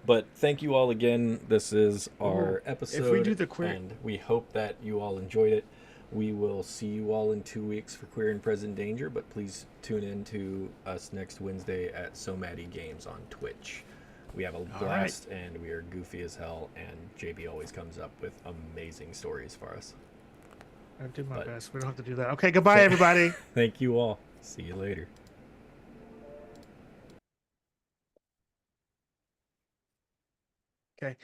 But thank you all again. This is our episode. If we do the queer, and we hope that you all enjoyed it. We will see you all in 2 weeks for Queer and Present Danger, but please tune in to us next Wednesday at So Maddie Games on Twitch. We have a blast, and we are goofy as hell, and JB always comes up with amazing stories for us. I did my best. We don't have to do that. Okay, goodbye, everybody. Thank you all. See you later. Okay.